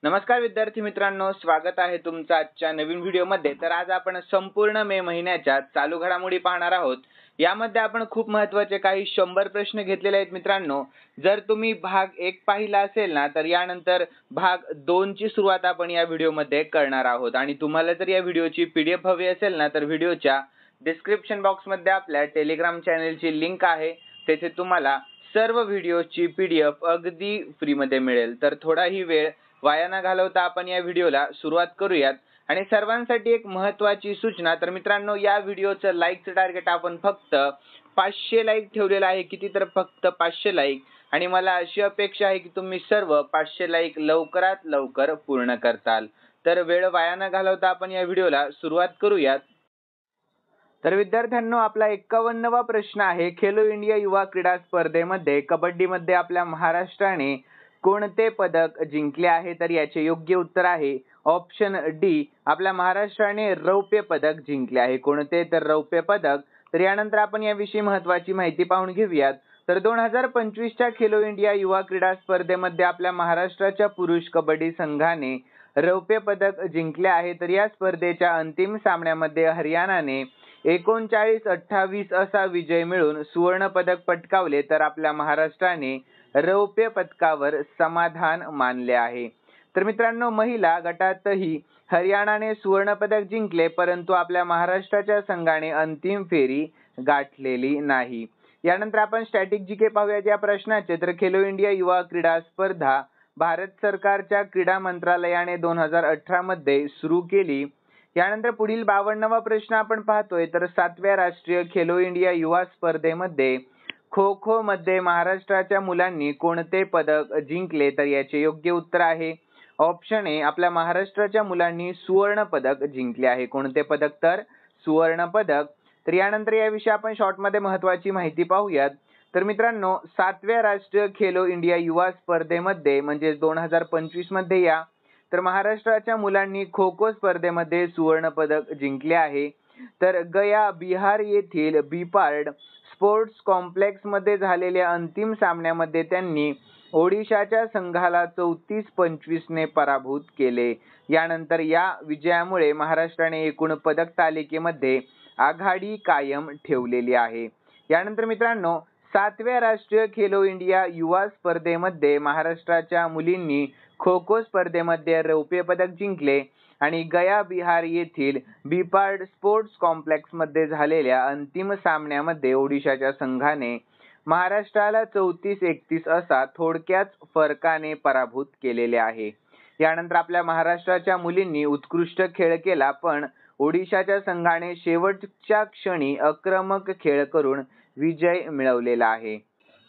नमस्कार विद्यार्थी मित्रांनो, स्वागत आहे तुमचं आजच्या नवीन व्हिडिओमध्ये। तर आज आपण संपूर्ण मे महिन्याच्या चालू घडामोडी पाहणार आहोत। यामध्ये आपण खूप महत्त्वाचे काही 100 प्रश्न घेतलेले आहेत मित्रांनो। जर तुम्ही भाग 1 पाहिला असेल ना, तर यानंतर भाग 2 ची सुरुवात आपण या व्हिडिओमध्ये करणार आहोत। आणि तुम्हाला जर या व्हिडिओची PDF हवी असेल ना, तर व्हिडिओच्या डिस्क्रिप्शन बॉक्समध्ये आपल्या टेलिग्राम चॅनलची लिंक आहे। तेथे तुम्हाला सर्व व्हिडिओची PDF अगदी फ्रीमध्ये मिळेल। तर थोडाही वेळ वाया न घालवता आपण या व्हिडिओला सुरुवात करूयात। आणि सर्वांसाठी एक महत्त्वाची सूचना, तर मित्रांनो या व्हिडिओचं लाईकचं टार्गेट आपण फक्त 500 लाईक ठेवलेलं आहे। किती? तर फक्त 500 लाईक। आणि मला अशी अपेक्षा आहे की तुम्ही सर्व 500 लाईक लवकरात लवकर पूर्ण करताल। तर वेळ वाया न घालवता आपण या व्हिडिओला सुरुवात करूयात। तर विद्यार्थ्यांनो, आपला 51वा प्रश्न आहे, खेलो इंडिया युवा क्रीडा स्पर्धेमध्ये कबड्डीमध्ये आपल्या महाराष्ट्राने कोणते पदक जिंकले आहे? तर याचे योग्य उत्तर आहे ऑप्शन डी, आपल्या महाराष्ट्राने रौप्य पदक जिंकले आहे। कोणते? तर रौप्य पदक। तर यानंतर आपण याविषयी महत्त्वाची माहिती पाहून घेऊयात। तर 2025च्या खेलो इंडिया युवा क्रीडा स्पर्धेमध्ये आपल्या महाराष्ट्राच्या पुरुष कबड्डी संघाने रौप्य पदक जिंकले आहे। तर या स्पर्धेच्या अंतिम सामन्यामध्ये हरियाणाने 39-28 असा विजय मिळवून सुवर्ण पदक पटकावले। तर आपल्या महाराष्ट्राने रौप्य पदकावर समाधान मानले आहे। तर मित्रांनो, महिला गटातही हरियाणाने सुवर्ण पदक जिंकले, परंतु आपल्या महाराष्ट्राच्या संघाने अंतिम फेरी गाठलेली नाही। यानंतर आपण स्टॅटिक जीके पाहूयात या प्रश्नाचे। तर खेलो इंडिया युवा क्रीडा स्पर्धा भारत सरकारच्या क्रीडा मंत्रालयाने 2018 मध्ये सुरू केली। यानंतर पुढील 52वा प्रश्न आपण पाहतोय। तर 7व्या राष्ट्रीय खेलो इंडिया युवा स्पर्धेमध्ये खो खो मध्ये महाराष्ट्राच्या मुलांनी कोणते पदक जिंकले? तर याचे योग्य उत्तर आहे ऑप्शन ए, आपल्या महाराष्ट्राच्या मुलांनी सुवर्ण पदक जिंकले आहे। कोणते पदक? तर सुवर्ण पदक। तर यानंतर याविषयी आपण शॉर्टमध्ये महत्त्वाची माहिती पाहूयात। तर मित्रांनो, 7व्या राष्ट्रीय खेलो इंडिया युवा स्पर्धेमध्ये म्हणजे 2025 मध्ये या तर महाराष्ट्राच्या मुलांनी खो खो स्पर्धेमध्ये सुवर्ण पदक जिंकले आहे। तर गया बिहार येथील बीपार्ड स्पोर्ट्स कॉम्प्लेक्स मध्ये झालेल्या अंतिम सामन्यामध्ये त्यांनी ओडिशाच्या संघाला 34-25 ने पराभूत केले। यानंतर या विजयामुळे महाराष्ट्राने एकूण पदक तालिकेमध्ये आघाडी कायम ठेवलेली आहे। यानंतर मित्रांनो, 7व्या राष्ट्रीय खेलो इंडिया युवा स्पर्धेमध्ये महाराष्ट्राच्या मुलींनी खो खो स्पर्धेमध्ये रौप्य पदक जिंकले आणि गया बिहार येथील बीपार्ड स्पोर्ट्स कॉम्प्लेक्स मध्ये झालेल्या अंतिम सामन्यामध्ये ओडिशाच्या संघाने महाराष्ट्राला 34-31 असा थोडक्याच फरकाने पराभूत केलेले आहे। यानंतर आपल्या महाराष्ट्राच्या मुलींनी उत्कृष्ट खेळ केला, पण ओडिशाच्या संघाने शेवटच्या क्षणी आक्रमक खेळ करून विजय मिळवलेला आहे।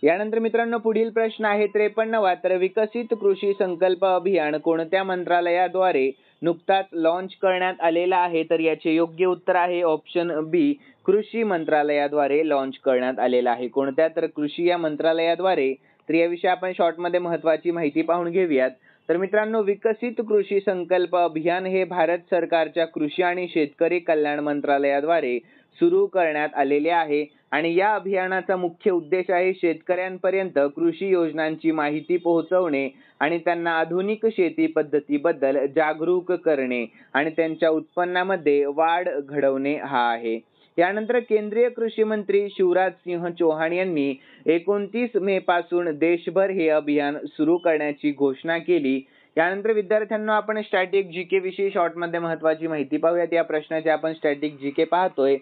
यानंतर मित्रांनो, पुढील प्रश्न आहे 53वा। तर विकसित कृषी संकल्प अभियान कोणत्या मंत्रालयाद्वारे नुकताच लॉन्च करण्यात आलेला आहे? तर याचे योग्य उत्तर आहे ऑप्शन बी, कृषी मंत्रालयाद्वारे लॉन्च करण्यात आलेला आहे। कोणत्या? तर कृषी या मंत्रालयाद्वारे। तर याविषयी आपण शॉर्टमध्ये महत्त्वाची माहिती पाहून घेऊयात। तर मित्रांनो, विकसित कृषी संकल्प अभियान हे भारत सरकारच्या कृषी आणि शेतकरी कल्याण मंत्रालयाद्वारे सुरू करण्यात आलेले आहे। आणि या अभियानाचा मुख्य उद्देश आहे शेतकऱ्यांपर्यंत कृषी योजनांची माहिती पोहोचवणे आणि त्यांना आधुनिक शेती पद्धतीबद्दल जागरूक करणे आणि त्यांच्या उत्पन्नामध्ये वाढ घडवणे हा आहे। यानंतर केंद्रीय कृषी मंत्री शिवराज सिंह चौहान यांनी 29 मे पासून देशभर हे अभियान सुरू करण्याची घोषणा केली। यानंतर विद्यार्थ्यांना आपण स्टॅटिक जीके विषयी शॉर्टमध्ये महत्त्वाची माहिती पाहूयात। या प्रश्नाचे आपण स्टॅटिक जीके पाहतोय।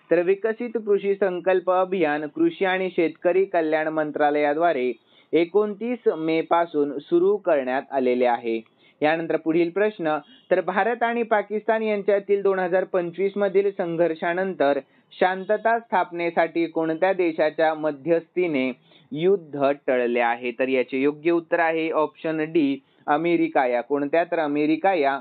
तर विकसित कृषी संकल्प अभियान कृषी आणि शेतकरी कल्याण मंत्रालयाद्वारे 29 मे पासून सुरू करण्यात आलेले आहे। यानंतर पुढील प्रश्न, तर भारत आणि पाकिस्तान यांच्यातील 2025 मधील संघर्षानंतर शांतता स्थापनेसाठी कोणत्या देशाच्या मध्यस्थीने युद्ध टळले आहे? तर याचे योग्य उत्तर आहे ऑप्शन डी, अमेरिका या। कोणत्या? तर अमेरिका या।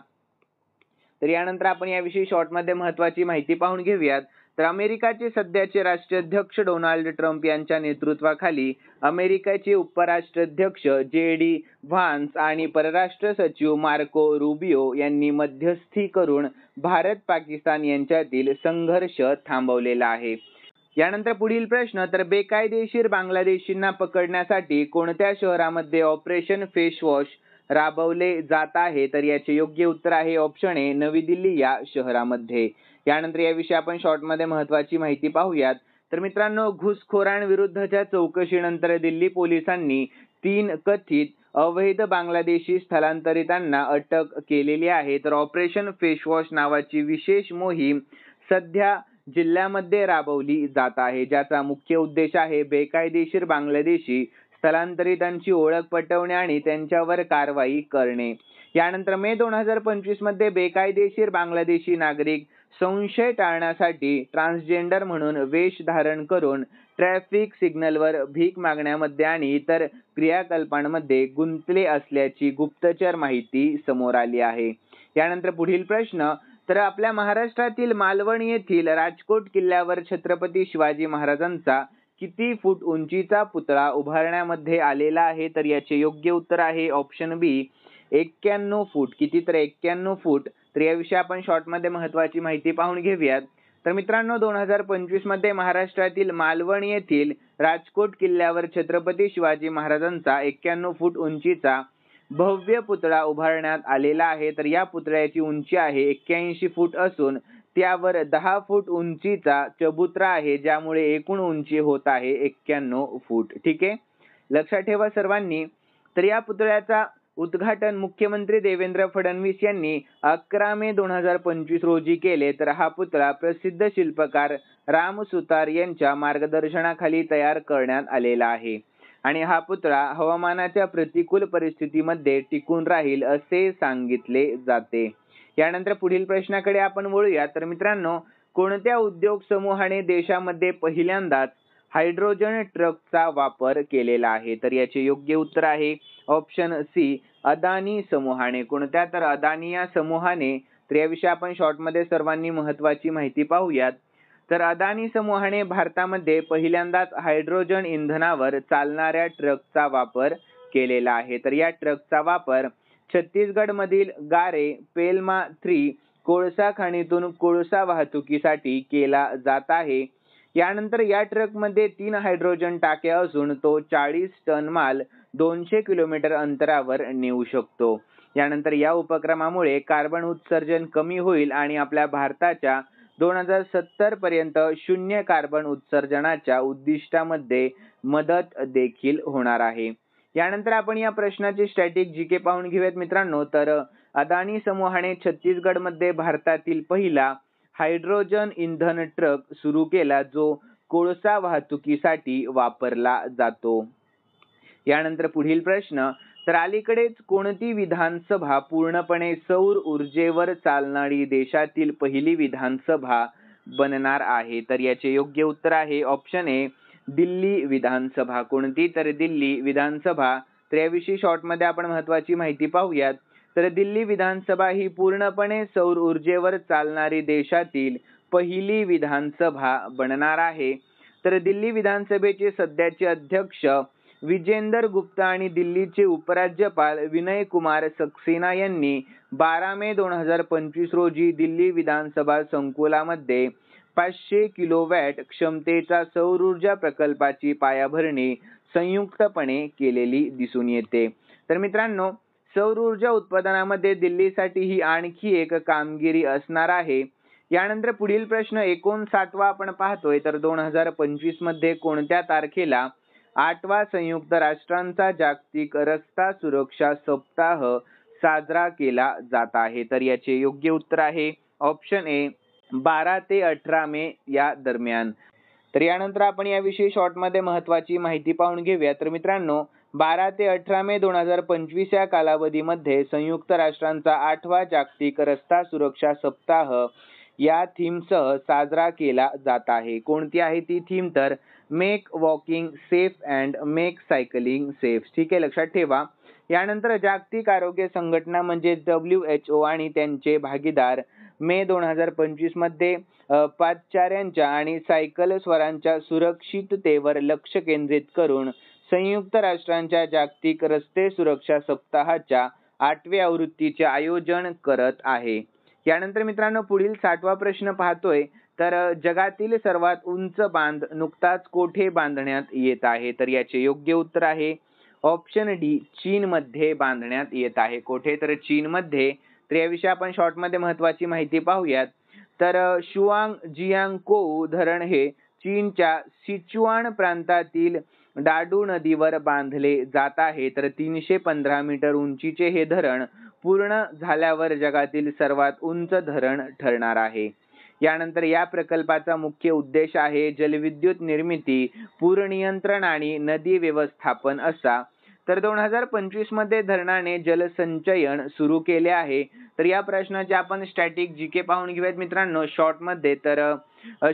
तर यानंतर आपण याविषयी शॉर्टमध्ये महत्त्वाची माहिती पाहून घेऊयात। तर अमेरिकाचे सध्याचे राष्ट्राध्यक्ष डोनाल्ड ट्रम्प यांच्या नेतृत्वाखाली अमेरिकेचे उपराष्ट्राध्यक्ष JD व्हान्स आणि परराष्ट्र सचिव मार्को रुबियो यांनी मध्यस्थी करून भारत पाकिस्तान यांच्यातील संघर्ष थांबवलेला आहे। यानंतर पुढील प्रश्न, तर बेकायदेशीर बांगलादेशींना पकडण्यासाठी कोणत्या शहरामध्ये ऑपरेशन फेस वॉश राबवले जात आहे? तर याचे योग्य उत्तर आहे ऑप्शन ए नवी दिल्ली या शहरामध्ये. यानंतर याविषयी आपण शॉर्टमध्ये महत्त्वाची माहिती पाहूयात. तर मित्रांनो, घुसखोरांविरुद्धच्या चौकशीनंतर दिल्ली पोलिसांनी 3 कथित अवैध बांगलादेशी स्थलांतरितांना अटक केलेली आहे. तर ऑपरेशन फेसवॉश नावाची विशेष मोहीम सध्या जिल्ह्यामध्ये राबवली जात आहे, ज्याचा मुख्य उद्देश आहे बेकायदेशीर बांगलादेशी स्थलांतरितांची ओळख पटवणे आणि त्यांच्यावर कारवाई करणे. यानंतर मे 2025 मध्ये बेकायदेशीर बांगलादेशी नागरिक संशय टाळण्यासाठी ट्रान्सजेंडर म्हणून वेश धारण करून ट्रॅफिक सिग्नलवर भीक मागण्यामध्ये आणि इतर क्रियाकलापांमध्ये गुंतले असल्याची गुप्तचर माहिती समोर आली आहे. यानंतर पुढील प्रश्न, तर आपल्या महाराष्ट्रातील मालवण येथील राजकोट किल्ल्यावर छत्रपती शिवाजी महाराजांचा किती फूट उंचीचा पुतळा उभारण्यामध्ये आलेला आहे? तर याचे योग्य उत्तर आहे ऑप्शन बी 91 फूट. किती? तर 91 फूट. तर याविषयी आपण शॉर्टमध्ये महत्त्वाची माहिती पाहून घेऊयात. तर मित्रांनो, 2025 मध्ये महाराष्ट्रातील मालवण येथील राजकोट किल्ल्यावर छत्रपती शिवाजी महाराजांचा 91 फूट उंचीचा भव्य पुतळा उभारण्यात आलेला आहे. तर या पुतळ्याची उंची आहे 81 फूट असून त्यावर 10 फूट उंचीचा चबुतरा आहे, ज्यामुळे एकूण उंची होत आहे 91 फूट. ठीक आहे, लक्षात ठेवा सर्वांनी. तर या पुतळ्याचा उद्घाटन मुख्यमंत्री देवेंद्र फडणवीस यांनी 11 मे 2025 रोजी केले. तर हा पुतळा प्रसिद्ध शिल्पकार राम सुतार यांच्या मार्गदर्शनाखाली तयार करण्यात आलेला आहे आणि हा पुतळा हवामानाच्या प्रतिकूल परिस्थितीमध्ये टिकून राहील असे सांगितले जाते. यानंतर पुढील प्रश्नाकडे आपण वळूया. तर मित्रांनो, कोणत्या उद्योग समूहाने देशामध्ये पहिल्यांदाच हायड्रोजन ट्रकचा वापर केलेला आहे? तर याचे योग्य उत्तर आहे ऑप्शन सी अदानी समूहाने. कोणत्या? तर अदानी या समूहाने. तर याविषयी आपण शॉर्टमध्ये सर्वांनी महत्त्वाची माहिती पाहूयात. तर अदानी समूहाने भारतामध्ये पहिल्यांदाच हायड्रोजन इंधनावर चालणाऱ्या ट्रकचा वापर केलेला आहे. तर या ट्रकचा वापर छत्तीसगडमधील गारे पेलमा 3 कोळसा खाणीतून कोळसा वाहतुकीसाठी केला जात आहे. यानंतर या ट्रकमध्ये 3 हायड्रोजन टाक्या असून तो 40 टन माल 200 किलोमीटर अंतरावर नेऊ शकतो. यानंतर या उपक्रमामुळे कार्बन उत्सर्जन कमी होईल आणि आपल्या भारताच्या 2070 पर्यंत शून्य कार्बन उत्सर्जनाच्या उद्दिष्टामध्ये मदत देखील होणार आहे. यानंतर आपण या प्रश्नाचे स्टॅटिक जीके पाहून घेऊयात मित्रांनो. तर अदानी समूहाने छत्तीसगडमध्ये भारतातील पहिला हायड्रोजन इंधन ट्रक सुरू केला, जो कोळसा वाहतुकीसाठी वापरला जातो. यानंतर पुढील प्रश्न, तर अलीकडेच कोणती विधानसभा पूर्णपणे सौर ऊर्जेवर चालणारी देशातील पहिली विधानसभा बनणार आहे? तर याचे योग्य उत्तर आहे ऑप्शन ए दिल्ली विधानसभा. कोणती? तर दिल्ली विधानसभा. तर याविषयी शॉर्टमध्ये आपण महत्त्वाची माहिती पाहूयात. तर दिल्ली विधानसभा ही पूर्णपणे सौर ऊर्जेवर चालणारी देशातील पहिली विधानसभा बनणार आहे. तर दिल्ली विधानसभेचे सध्याचे अध्यक्ष विजेंदर गुप्ता आणि दिल्लीचे उपराज्यपाल विनय कुमार सक्सेना यांनी 12 मे 2025 रोजी दिल्ली विधानसभा संकुलामध्ये 500 किलोवॅट क्षमतेचा सौर ऊर्जा प्रकल्पाची पायाभरणी संयुक्तपणे केलेली दिसून येते. तर मित्रांनो, सौर ऊर्जा उत्पादनामध्ये दिल्लीसाठी ही आणखी एक कामगिरी असणार आहे. यानंतर पुढील प्रश्न 59वा आपण पाहतोय. तर 2025 मध्ये कोणत्या तारखेला 8वा संयुक्त राष्ट्रांचा जागतिक रस्ता सुरक्षा सप्ताह साजरा केला जात आहे? तर याचे योग्य उत्तर आहे ऑप्शन ए 12 ते 18 मे या दरम्यान. तर यानंतर आपण याविषयी शॉर्टमध्ये महत्त्वाची माहिती पाहून घेऊया. तर मित्रांनो, 12 ते 18 मे 2025 या कालावधीमध्ये संयुक्त राष्ट्रांचा 8वा जागतिक रस्ता सुरक्षा सप्ताह या थीमसह साजरा केला जात आहे. कोणती आहे ती थीम? तर make walking safe and make cycling safe. ठीक आहे, लक्षात ठेवा. यानंतर जागतिक आरोग्य संघटना म्हणजे WHO आणि त्यांचे भागीदार मे 2025 मध्ये पादचाऱ्यांच्या आणि सायकल स्वारांच्या सुरक्षिततेवर लक्ष केंद्रित करून संयुक्त राष्ट्रांच्या जागतिक रस्ते सुरक्षा सप्ताहाच्या 8व्या आवृत्तीचे आयोजन करत आहे. यानंतर मित्रांनो, पुढील 60वा प्रश्न पाहतोय. तर जगातील सर्वात उंच बांध नुकताच कोठे बांधण्यात येत आहे? तर याचे योग्य उत्तर आहे ऑप्शन डी चीनमध्ये बांधण्यात येत आहे. कोठे? तर चीनमध्ये. तर याविषयी आपण शॉर्टमध्ये महत्त्वाची माहिती पाहूयात. तर शुआंगजियांगकोऊ धरण हे चीनच्या सिच्युआन प्रांतातील डाडू नदीवर बांधले जात आहे. तर 315 मीटर उंचीचे हे धरण पूर्ण झाल्यावर जगातील सर्वात उंच धरण ठरणार आहे. यानंतर या प्रकल्पाचा मुख्य उद्देश आहे जलविद्युत निर्मिती, पूर नियंत्रण आणि नदी व्यवस्थापन असा. तर 2025 मध्ये धरणाने जलसंचयन सुरू केले आहे. तर या प्रश्नाचे आपण स्टॅटिक जीके पाहून घेऊयात मित्रांनो शॉर्टमध्ये. तर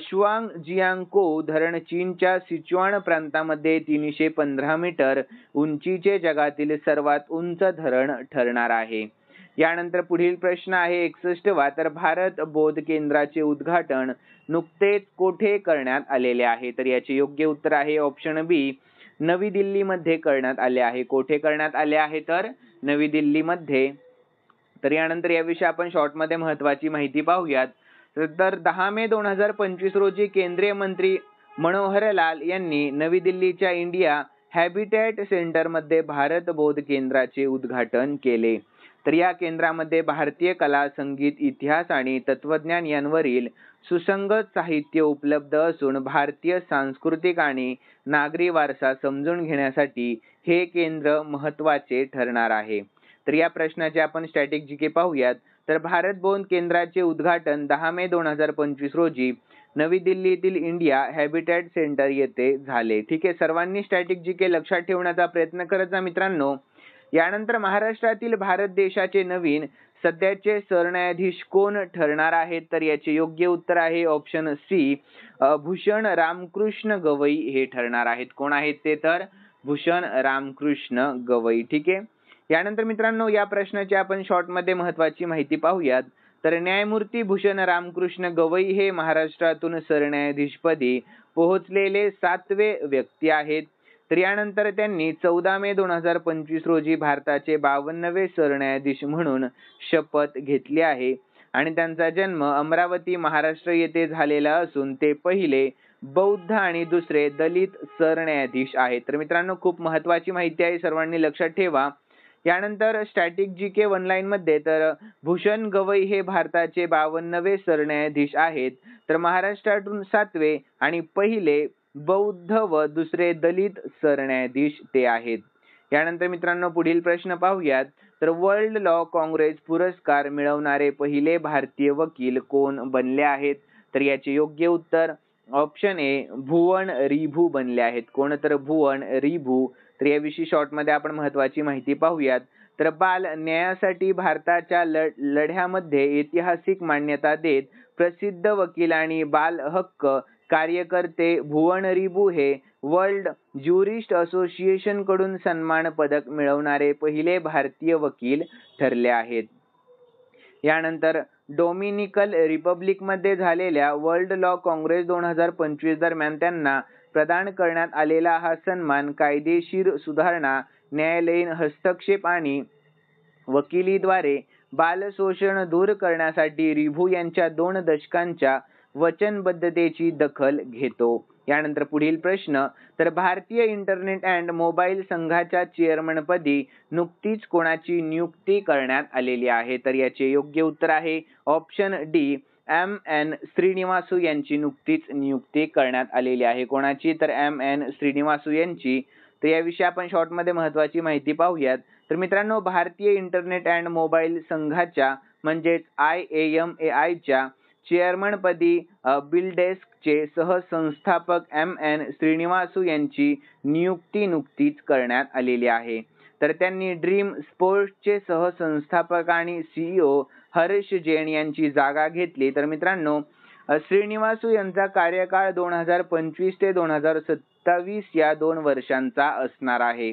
शुआंगजियांगकोऊ धरण चीनच्या सिच्युआन प्रांतामध्ये 315 मीटर उंचीचे जगातील सर्वात उंच धरण ठरणार आहे. यानंतर पुढील प्रश्न आहे 61वा. तर भारत बौद्ध केंद्राचे उद्घाटन नुकतेच कोठे करण्यात आलेले आहे? तर याचे योग्य उत्तर आहे ऑप्शन बी नवी दिल्लीमध्ये करण्यात आले आहे. कोठे करण्यात आले आहे? तर नवी दिल्लीमध्ये. तर यानंतर याविषयी आपण शॉर्टमध्ये महत्त्वाची माहिती पाहूयात. तर 10 मे 2025 रोजी केंद्रीय मंत्री मनोहर लाल यांनी नवी दिल्लीच्या इंडिया हॅबिटॅट सेंटरमध्ये भारत बौद्ध केंद्राचे उद्घाटन केले. तर या केंद्रामध्ये भारतीय कला, संगीत, इतिहास आणि तत्वज्ञान यांवरील सुसंगत साहित्य उपलब्ध असून भारतीय सांस्कृतिक आणि नागरी वारसा समजून घेण्यासाठी हे केंद्र महत्त्वाचे ठरणार आहे. तर या प्रश्नाचे आपण स्टॅटिक जीके पाहूयात. तर भारत बौद्ध केंद्राचे उद्घाटन 10 मे 2025 रोजी नवी दिल्लीतील इंडिया हॅबिटॅट सेंटर येथे झाले. ठीक आहे, सर्वांनी स्टॅटिक जीके लक्षात ठेवण्याचा प्रयत्न करत जा मित्रांनो. यानंतर महाराष्ट्रातील भारत देशाचे नवीन सध्याचे सरन्यायाधीश कोण ठरणार आहेत? तर याचे योग्य उत्तर आहे ऑप्शन सी भूषण रामकृष्ण गवई हे ठरणार आहेत. कोण आहेत ते? तर भूषण रामकृष्ण गवई. ठीक आहे. यानंतर मित्रांनो या प्रश्नाची आपण शॉर्टमध्ये महत्त्वाची माहिती पाहूयात. तर न्यायमूर्ती भूषण रामकृष्ण गवई हे महाराष्ट्रातून सरन्यायाधीशपदी पोहोचलेले 7वे व्यक्ती आहेत. तर यानंतर त्यांनी 14 मे 2025 रोजी भारताचे 52वे सरन्यायाधीश म्हणून शपथ घेतली आहे आणि त्यांचा जन्म अमरावती महाराष्ट्र येथे झालेला असून ते पहिले बौद्ध आणि दुसरे दलित सरन्यायाधीश आहेत. तर मित्रांनो खूप महत्त्वाची माहिती आहे, सर्वांनी लक्षात ठेवा. यानंतर स्टॅटिक जीके वन लाईन मध्ये तर भूषण गवई हे भारताचे 52वे सरन्यायाधीश आहेत. तर महाराष्ट्रातून 7वे आणि पहिले बौद्ध व दुसरे दलित सरन्यायाधीश ते आहेत. यानंतर मित्रांनो पुढील प्रश्न पाहूयात. तर वर्ल्ड लॉ काँग्रेस पुरस्कार मिळवणारे पहिले भारतीय वकील कोण बनले आहेत? तर याचे योग्य उत्तर ऑप्शन ए भुवन रिभू बनले आहेत. कोण? तर भुवन रिभू. तर याविषयी शॉर्टमध्ये आपण महत्त्वाची माहिती पाहूयात. तर बाल न्यायासाठी भारताच्या लढ्यामध्ये ऐतिहासिक मान्यता देत प्रसिद्ध वकील आणि बाल हक्क कार्यकर्ते भुवन रिभू हे वर्ल्ड ज्युरिस्ट असोसिएशन कडून सन्मान पदक मिळवणारे पहिले भारतीय वकील ठरले आहेत. यानंतर डोमिनिकन रिपब्लिक मध्ये झालेल्या वर्ल्ड लॉ काँग्रेस 2025 दरम्यान त्यांना प्रदान करण्यात आलेला हा सन्मान कायदेशीर सुधारणा, न्यायालयीन हस्तक्षेप आणि वकिलीद्वारे बाल शोषण दूर करण्यासाठी रिभू यांच्या 2 दशकांच्या वचनबद्धतेची दखल घेतो. यानंतर पुढील प्रश्न. तर भारतीय इंटरनेट अँड मोबाईल संघाच्या चेअरमनपदी नुकतीच कोणाची नियुक्ती करण्यात आलेली आहे? तर याचे योग्य उत्तर आहे ऑप्शन डी M.N. श्रीनिवासू यांची नुकतीच नियुक्ती करण्यात आलेली आहे. कोणाची? तर M.N. श्रीनिवासू यांची. तर याविषयी आपण शॉर्टमध्ये महत्त्वाची माहिती पाहूयात. तर मित्रांनो भारतीय इंटरनेट अँड मोबाईल संघाच्या म्हणजेच IAMAI च्या चेअरमनपदी बिल्डेस्कचे सहसंस्थापक M.N. श्रीनिवासू यांची नियुक्ती नुकतीच करण्यात आलेली आहे. तर त्यांनी ड्रीम स्पोर्ट्सचे सहसंस्थापक आणि CEO हर्ष जैन यांची जागा घेतली. तर मित्रांनो श्रीनिवासू यांचा कार्यकाळ 2025 ते 2027 या 2 वर्षांचा असणार आहे.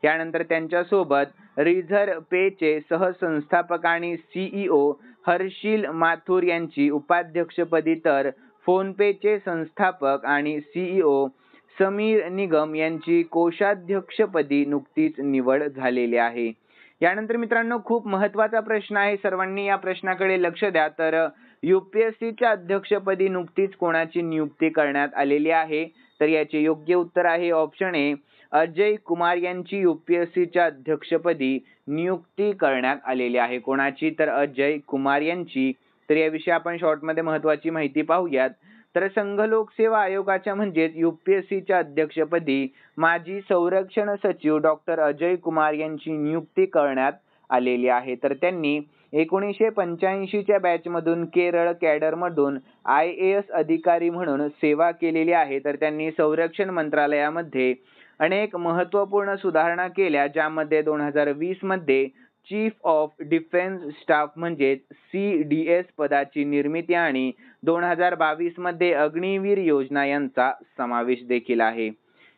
यानंतर त्यांच्यासोबत रिझर्व्ह पेचे सहसंस्थापक आणि CEO हर्षिल माथुर यांची उपाध्यक्षपदी तर फोनपेचे संस्थापक आणि CEO समीर निगम यांची कोषाध्यक्षपदी नुकतीच निवड झालेली आहे. यानंतर मित्रांनो खूप महत्त्वाचा प्रश्न आहे, सर्वांनी या प्रश्नाकडे लक्ष द्या. तर UPSCच्या अध्यक्षपदी नुकतीच कोणाची नियुक्ती करण्यात आलेली आहे? तर याचे योग्य उत्तर आहे ऑप्शन ए अजय कुमार यांची UPSCच्या अध्यक्षपदी नियुक्ती करण्यात आलेली आहे. कोणाची? तर अजय कुमार यांची. तर याविषयी आपण शॉर्टमध्ये महत्त्वाची माहिती पाहूयात. तर संघ लोकसेवा आयोगाच्या म्हणजेच UPSCच्या अध्यक्षपदी माजी संरक्षण सचिव डॉक्टर अजय कुमार यांची नियुक्ती करण्यात आलेली आहे. तर त्यांनी 1985च्या बॅचमधून केरळ कॅडरमधून IAS अधिकारी म्हणून सेवा केलेली आहे. तर त्यांनी संरक्षण मंत्रालयामध्ये अनेक महत्त्वपूर्ण सुधारणा केल्या, ज्यामध्ये 2020 मध्ये चीफ ऑफ डिफेन्स स्टाफ म्हणजेच CDS पदाची निर्मिती आणि 2022 मध्ये अग्निवीर योजना यांचा समावेश देखील आहे.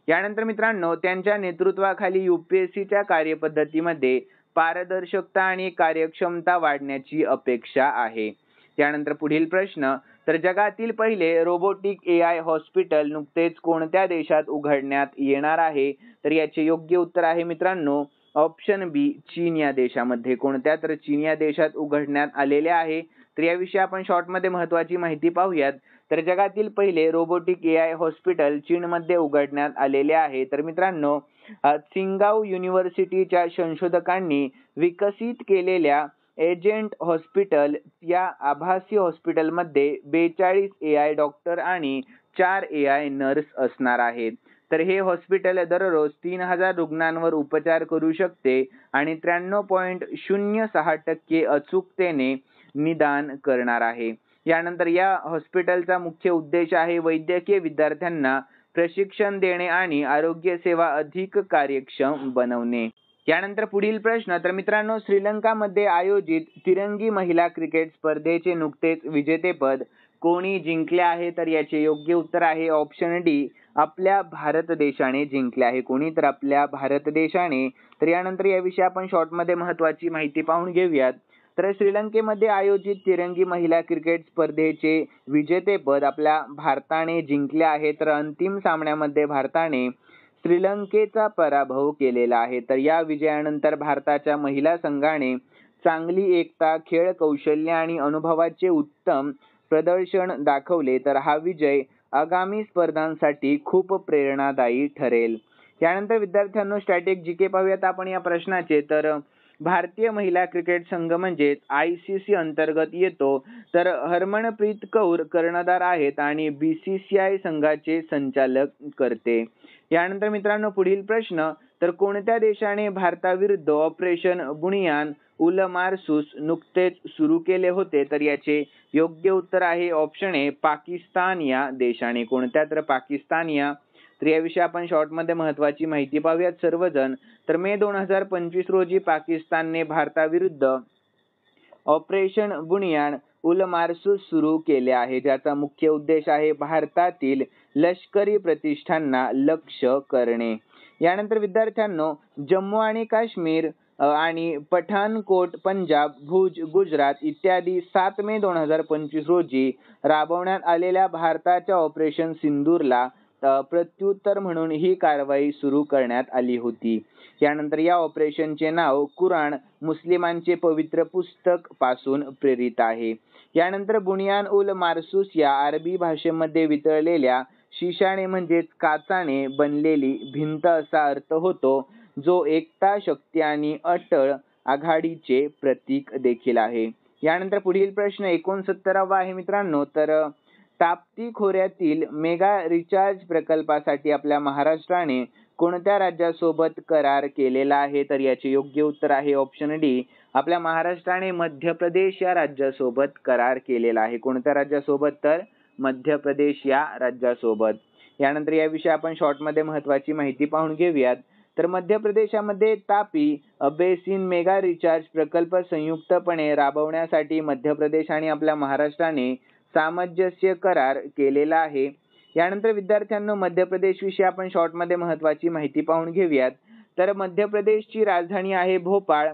यानंतर मित्रांनो, त्यांच्या नेतृत्वाखाली UPSCच्या कार्यपद्धतीमध्ये पारदर्शकता आणि कार्यक्षमता वाढण्याची अपेक्षा आहे. त्यानंतर पुढील प्रश्न, तर जगातील पहिले रोबोटिक AI हॉस्पिटल नुकतेच कोणत्या देशात उघडण्यात येणार आहे? तर याचे योग्य उत्तर आहे मित्रांनो ऑप्शन बी, चीन या देशामध्ये. कोणत्या? तर चीन या देशात उघडण्यात आलेले आहे. तर याविषयी आपण शॉर्टमध्ये महत्त्वाची माहिती पाहूयात. तर जगातील पहिले रोबोटिक AI हॉस्पिटल चीनमध्ये उघडण्यात आलेले आहे. तर मित्रांनो, त्सिंगाऊ युनिव्हर्सिटीच्या संशोधकांनी विकसित केलेल्या एजंट हॉस्पिटल या आभासी हॉस्पिटलमध्ये 42 AI डॉक्टर आणि 4 AI नर्स असणार आहेत. तर हे हॉस्पिटल दररोज 3000 रुग्णांवर उपचार करू शकते आणि 93.06% अचूकतेने निदान करणार आहे. यानंतर या हॉस्पिटलचा मुख्य उद्देश आहे वैद्यकीय विद्यार्थ्यांना प्रशिक्षण देणे आणि आरोग्य सेवा अधिक कार्यक्षम बनवणे. यानंतर पुढील प्रश्न, तर मित्रांनो, श्रीलंकामध्ये आयोजित तिरंगी महिला क्रिकेट स्पर्धेचे नुकतेच विजेतेपद कोणी जिंकले आहे? तर याचे योग्य उत्तर आहे ऑप्शन डी, आपल्या भारत देशाने जिंकले आहे. कोणी? तर आपल्या भारत देशाने. तर यानंतर याविषयी आपण शॉर्टमध्ये महत्त्वाची माहिती पाहून घेऊयात. तर श्रीलंकेमध्ये आयोजित तिरंगी महिला क्रिकेट स्पर्धेचे विजेतेपद आपल्या भारताने जिंकले आहे. तर अंतिम सामन्यामध्ये भारताने श्रीलंकेचा पराभव केलेला आहे. तर या विजयानंतर भारताच्या महिला संघाने चांगली एकता, खेळ कौशल्य आणि अनुभवाचे उत्तम प्रदर्शन दाखवले. तर हा विजय आगामी स्पर्धांसाठी खूप प्रेरणादायी ठरेल. यानंतर विद्यार्थ्यांनो, स्टॅटिक GK पाहूयात आपण या प्रश्नाचे. तर भारतीय महिला क्रिकेट संघ म्हणजे ICC अंतर्गत येतो. तर हरमनप्रीत कौर कर्णधार आहेत आणि BCCI संघाचे संचालक करते. यानंतर मित्रांनो, पुढील प्रश्न, तर कोणत्या देशाने भारताविरुद्ध ऑपरेशन बुनियान उल मारसूस नुकतेच सुरू केले होते? तर याचे योग्य उत्तर आहे ऑप्शन ए, पाकिस्तान या देशाने. कोणत्या? तर पाकिस्तान या. तर याविषयी आपण शॉर्टमध्ये महत्त्वाची माहिती पाहूयात सर्वजण. तर मे 2025 रोजी पाकिस्तानने भारताविरुद्ध ऑपरेशन बुनियान उल मारसूस सुरू केले आहे, ज्याचा मुख्य उद्देश आहे भारतातील लष्करी प्रतिष्ठानांना लक्ष्य करणे. यानंतर विद्यार्थ्यांनो, जम्मू आणि काश्मीर आणि पठाणकोट पंजाब, भुज गुजरात इत्यादी 7 मे 2025 रोजी राबवण्यात आलेल्या भारताच्या ऑपरेशन सिंदूरला प्रत्युत्तर म्हणून ही कारवाई सुरू करण्यात आली होती. यानंतर या ऑपरेशनचे नाव कुराण, मुस्लिमांचे पवित्र पुस्तक पासून प्रेरित आहे. यानंतर बुनियान उल मारसूस या अरबी भाषेमध्ये वितळलेल्या शिशाने म्हणजेच काचाने बनलेली भिंत असा अर्थ होतो, जो एकता, शक्ती आणि अटळ आघाडीचे प्रतीक देखील आहे. यानंतर पुढील प्रश्न 69वा आहे मित्रांनो. तर ताप्ती खोऱ्यातील मेगा रिचार्ज प्रकल्पासाठी आपल्या महाराष्ट्राने कोणत्या राज्यासोबत करार केलेला आहे? तर याचे योग्य उत्तर आहे ऑप्शन डी, आपल्या महाराष्ट्राने मध्य प्रदेश या राज्यासोबत करार केलेला आहे. कोणत्या राज्यासोबत? तर मध्य प्रदेश या राज्यासोबत. यानंतर याविषयी आपण शॉर्टमध्ये महत्त्वाची माहिती पाहून घेऊयात. तर मध्य प्रदेशामध्ये तापी बेसिन मेगा रिचार्ज प्रकल्प संयुक्तपणे राबवण्यासाठी मध्य प्रदेश आणि आपल्या महाराष्ट्राने सामंजस्य करार केलेला आहे. यानंतर विद्यार्थ्यांनो, मध्य प्रदेश विषयी आपण शॉर्टमध्ये महत्त्वाची माहिती पाहून घेऊयात. तर मध्य प्रदेशची राजधानी आहे भोपाळ.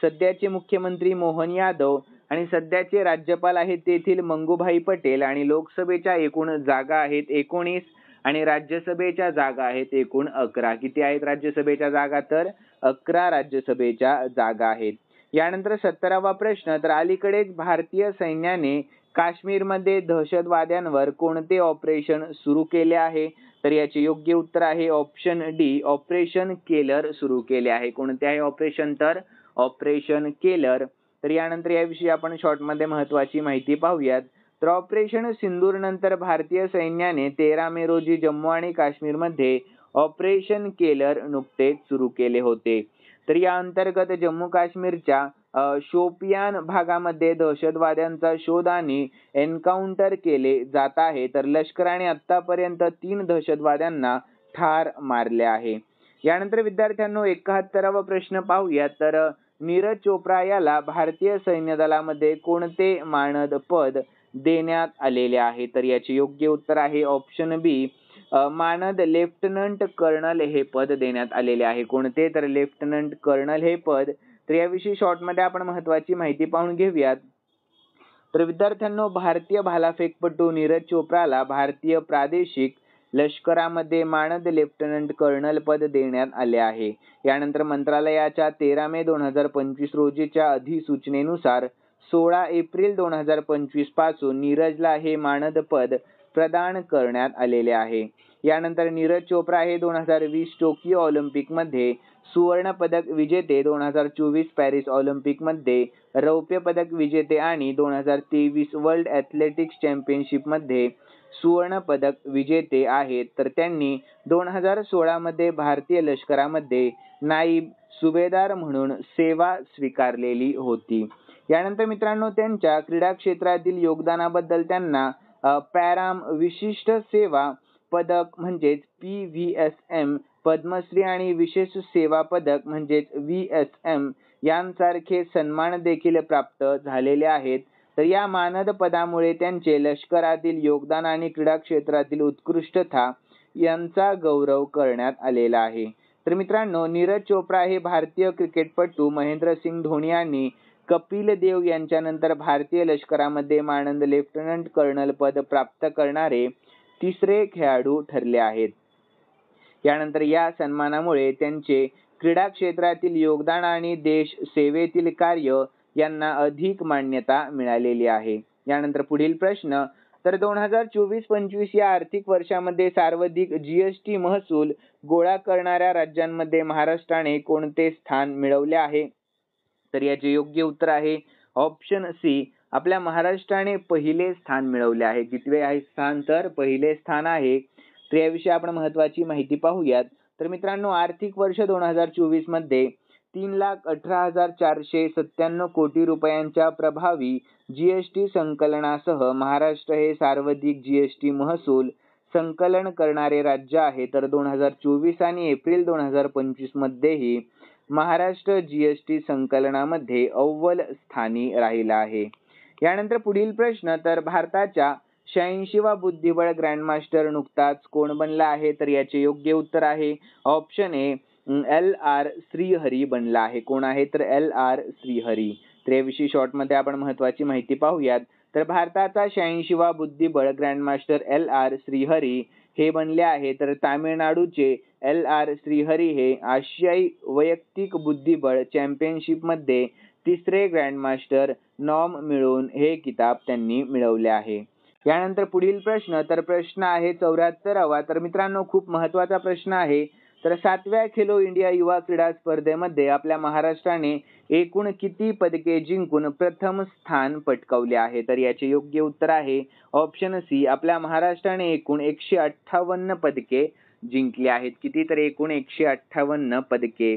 सध्याचे मुख्यमंत्री मोहन यादव आणि सध्याचे राज्यपाल आहेत तेथील मंगूभाई पटेल आणि लोकसभेच्या एकूण जागा आहेत 19 आणि राज्यसभेच्या जागा आहेत एकूण 11. किती आहेत राज्यसभेच्या जागा? तर 11 राज्यसभेच्या जागा आहेत. यानंतर 17वा प्रश्न, तर अलीकडेच भारतीय सैन्याने काश्मीरमध्ये दहशतवाद्यांवर कोणते ऑपरेशन सुरू केले आहे? तर याचे योग्य उत्तर आहे ऑप्शन डी, ऑपरेशन केलर सुरू केले आहे. कोणते आहे ऑपरेशन? तर ऑपरेशन केलर. तर यानंतर याविषयी आपण शॉर्टमध्ये महत्त्वाची माहिती पाहूयात. तर ऑपरेशन सिंदूर नंतर भारतीय सैन्याने 13 मे रोजी जम्मू आणि काश्मीरमध्ये ऑपरेशन केलर नुकतेच सुरू केले होते. तर या अंतर्गत जम्मू काश्मीरच्या शोपियान भागामध्ये दहशतवाद्यांचा शोध आणि एन्काउंटर केले जात आहे. तर लष्कराने आतापर्यंत 3 दहशतवाद्यांना ठार मारले आहे. यानंतर विद्यार्थ्यांनो 71वा प्रश्न पाहूया. तर नीरज चोप्रा याला भारतीय सैन्य दलामध्ये कोणते मानद पद देण्यात आलेले आहे? तर याचे योग्य उत्तर आहे ऑप्शन बी, मानद लेफ्टनंट कर्नल हे पद देण्यात आलेले आहे. कोणते? तर लेफ्टनंट कर्नल हे पद. तर याविषयी शॉर्टमध्ये आपण महत्त्वाची माहिती पाहून घेऊयात. तर विद्यार्थ्यांनो भारतीय भालाफेकपटू नीरज चोप्राला भारतीय प्रादेशिक लष्करामध्ये मानद लेफ्टनंट कर्नल पद देण्यात आले आहे. यानंतर मंत्रालयाच्या 13 मे 2025 रोजीच्या अधिसूचनेनुसार 16 एप्रिल 2025 पासून नीरजला हे मानद पद प्रदान करण्यात आलेले आहे. यानंतर नीरज चोप्रा हे 2020 टोकियो ऑलिम्पिकमध्ये सुवर्ण पदक विजेते, 2024 पॅरिस ऑलिम्पिकमध्ये रौप्य पदक विजेते आणि 2023 वर्ल्ड ॲथलेटिक्स चॅम्पियनशिपमध्ये सुवर्ण पदक विजेते आहेत. तर त्यांनी 2016 मध्ये भारतीय लष्करामध्ये नाईब सुभेदार म्हणून सेवा स्वीकारलेली होती. यानंतर मित्रांनो त्यांच्या क्रीडा क्षेत्रातील योगदानाबद्दल त्यांना पॅराम विशिष्ट सेवा पदक म्हणजेच PVSM, पद्मश्री आणि विशेष सेवा पदक म्हणजेच VSM यांसारखे सन्मान देखील प्राप्त झालेले आहेत. तर या मानद पदामुळे त्यांचे लष्करातील योगदान आणि क्रीडा क्षेत्रातील उत्कृष्टता यांचा गौरव करण्यात आलेला आहे. तर मित्रांनो नीरज चोप्रा हे भारतीय क्रिकेटपटू महेंद्रसिंग धोनी आणि कपिल देव यांच्यानंतर भारतीय लष्करामध्ये मानद लेफ्टनंट कर्नल पद प्राप्त करणारे तिसरे खेळाडू ठरले आहेत. यानंतर या सन्मानामुळे त्यांचे क्रीडा क्षेत्रातील योगदान आणि देश सेवेतील कार्य यांना अधिक मान्यता मिळालेली आहे. यानंतर पुढील प्रश्न. तर 2024-25 या आर्थिक वर्षामध्ये सर्वाधिक GST महसूल गोळा करणाऱ्या राज्यांमध्ये महाराष्ट्राने कोणते स्थान मिळवले आहे? तर याचे योग्य उत्तर आहे ऑप्शन सी, आपल्या महाराष्ट्राने पहिले स्थान मिळवले आहे. कितवे आहे स्थान? तर पहिले स्थान आहे. तर याविषयी आपण महत्त्वाची माहिती पाहूयात. तर मित्रांनो आर्थिक वर्ष 2024 मध्ये 3,18,497 कोटी रुपयांच्या प्रभावी GST संकलनासह महाराष्ट्र हे सर्वाधिक GST महसूल संकलन करणारे राज्य आहे. तर 2024 आणि एप्रिल 2025 मध्येही महाराष्ट्र GST संकलनामध्ये अव्वल स्थानी राहिला आहे. यानंतर पुढील प्रश्न. तर भारताच्या 86वा बुद्धिबळ ग्रँडमास्टर नुकताच कोण बनला आहे? तर याचे योग्य उत्तर आहे ऑप्शन ए, LR श्रीहरी बनला आहे. कोण आहे? तर LR श्रीहरी. तर याविषयी शॉर्टमध्ये आपण महत्त्वाची माहिती पाहूयात. तर भारताचा 86वा बुद्धिबळ ग्रँडमास्टर LR श्रीहरी हे बनले आहे. तर तामिळनाडूचे LR श्रीहरी हे आशियाई वैयक्तिक बुद्धिबळ चॅम्पियनशिपमध्ये तिसरे ग्रँडमास्टर नॉर्म मिळवून हे किताब त्यांनी मिळवले आहे. यानंतर पुढील प्रश्न. तर प्रश्न आहे 74वा. तर मित्रांनो खूप महत्त्वाचा प्रश्न आहे. तर 7व्या खेलो इंडिया युवा क्रीडा स्पर्धेमध्ये आपल्या महाराष्ट्राने एकूण किती पदके जिंकून प्रथम स्थान पटकावले आहे? तर याचे योग्य उत्तर आहे ऑप्शन सी, आपल्या महाराष्ट्राने एकूण 158 पदके जिंकली आहेत. किती? तर एकूण 158 पदके.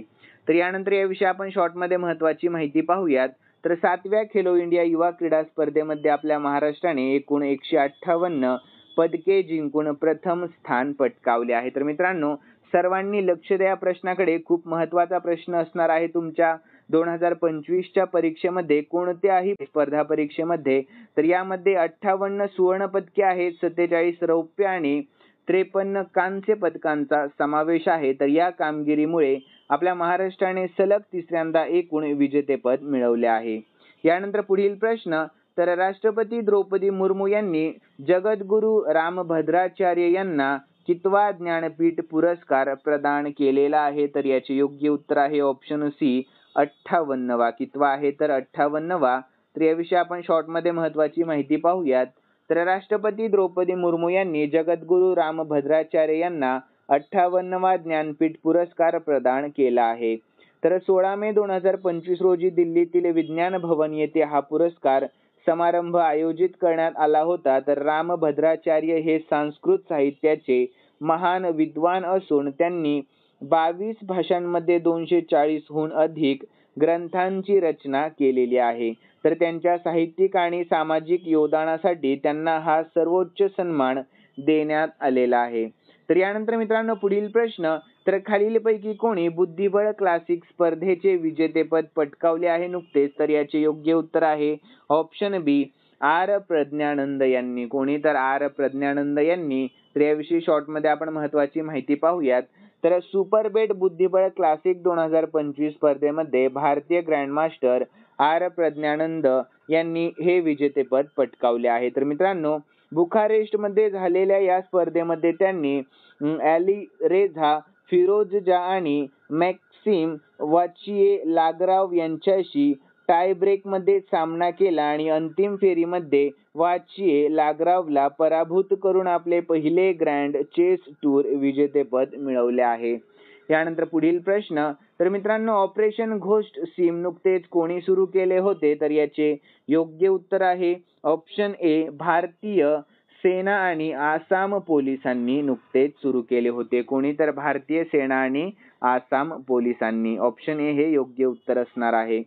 तर यानंतर याविषयी आपण शॉर्टमध्ये महत्त्वाची माहिती पाहूयात. तर 7व्या खेलो इंडिया युवा क्रीडा स्पर्धेमध्ये आपल्या महाराष्ट्राने एकूण 158 पदके जिंकून प्रथम स्थान पटकावले आहे. तर मित्रांनो सर्वांनी लक्ष द्या प्रश्नाकडे. खूप महत्त्वाचा प्रश्न असणार आहे तुमच्या 2025च्या परीक्षेमध्ये, कोणत्याही स्पर्धा परीक्षेमध्ये. तर यामध्ये 58 सुवर्ण पदके आहेत, 47 रौप्य आणि 53 कांस्य पदकांचा समावेश आहे. तर या कामगिरीमुळे आपल्या महाराष्ट्राने सलग तिसऱ्यांदा एकूण विजेतेपद मिळवले आहे. यानंतर पुढील प्रश्न. तर राष्ट्रपती द्रौपदी मुर्मू यांनी जगद्गुरू रामभद्राचार्य यांना कितवा ज्ञानपीठ पुरस्कार प्रदान केलेला आहे? तर याचे योग्य उत्तर आहे ऑप्शन सी, 58वा. कितवा आहे? तर 58वा तर याविषयी आपण शॉर्टमध्ये महत्त्वाची माहिती पाहूयात. तर राष्ट्रपती द्रौपदी मुर्मू यांनी जगद्गुरू रामभद्राचार्य यांना 58वा ज्ञानपीठ पुरस्कार प्रदान केला आहे. तर 16 मे 2025 रोजी दिल्लीतील विज्ञान भवन येथे हा पुरस्कार समारंभ आयोजित करण्यात आला होता. तर रामभद्राचार्य हे संस्कृत साहित्याचे महान विद्वान असून त्यांनी 22 भाषांमध्ये 240 हून अधिक ग्रंथांची रचना केलेली आहे. तर त्यांच्या साहित्यिक आणि सामाजिक योगदानासाठी त्यांना हा सर्वोच्च सन्मान देण्यात आलेला आहे. तर यानंतर मित्रांनो पुढील प्रश्न, तर खालीलपैकी कोणी बुद्धिबळ क्लासिक स्पर्धेचे विजेतेपद पटकावले आहे नुकतेच? तर याचे योग्य उत्तर आहे ऑप्शन बी आर प्रज्ञानंद यांनी. कोणी? तर आर प्रज्ञानंद यांनी. तर याविषयी शॉर्टमध्ये आपण महत्त्वाची माहिती पाहूयात. तर सुपरबेट बुद्धिबळ क्लासिक 2025 स्पर्धेमध्ये भारतीय ग्रँडमास्टर आर प्रज्ञानंद यांनी हे विजेतेपद पटकावले आहे. तर मित्रांनो बुखारेस्टमध्ये झालेल्या या स्पर्धेमध्ये त्यांनी अलीरेझा फिरोजजा आणि मॅक्सिम वाचिये लाग्राव यांच्याशी टाय ब्रेकमध्ये सामना केला आणि अंतिम फेरीमध्ये वाचिये लाग्रावला पराभूत करून आपले पहिले ग्रँड चेस टूर विजेतेपद मिळवले आहे. यानंतर पुढील प्रश्न, तर मित्रांनो ऑपरेशन घोस्ट सिम नुकतेच कोणी सुरू केले होते? तर याचे योग्य उत्तर आहे ऑप्शन ए भारतीय सेना आणि आसाम पोलिसांनी नुकतेच सुरू केले होते. कोणी? तर भारतीय सेना आणि आसाम पोलिसांनी. ऑप्शन ए हे योग्य उत्तर असणार आहे.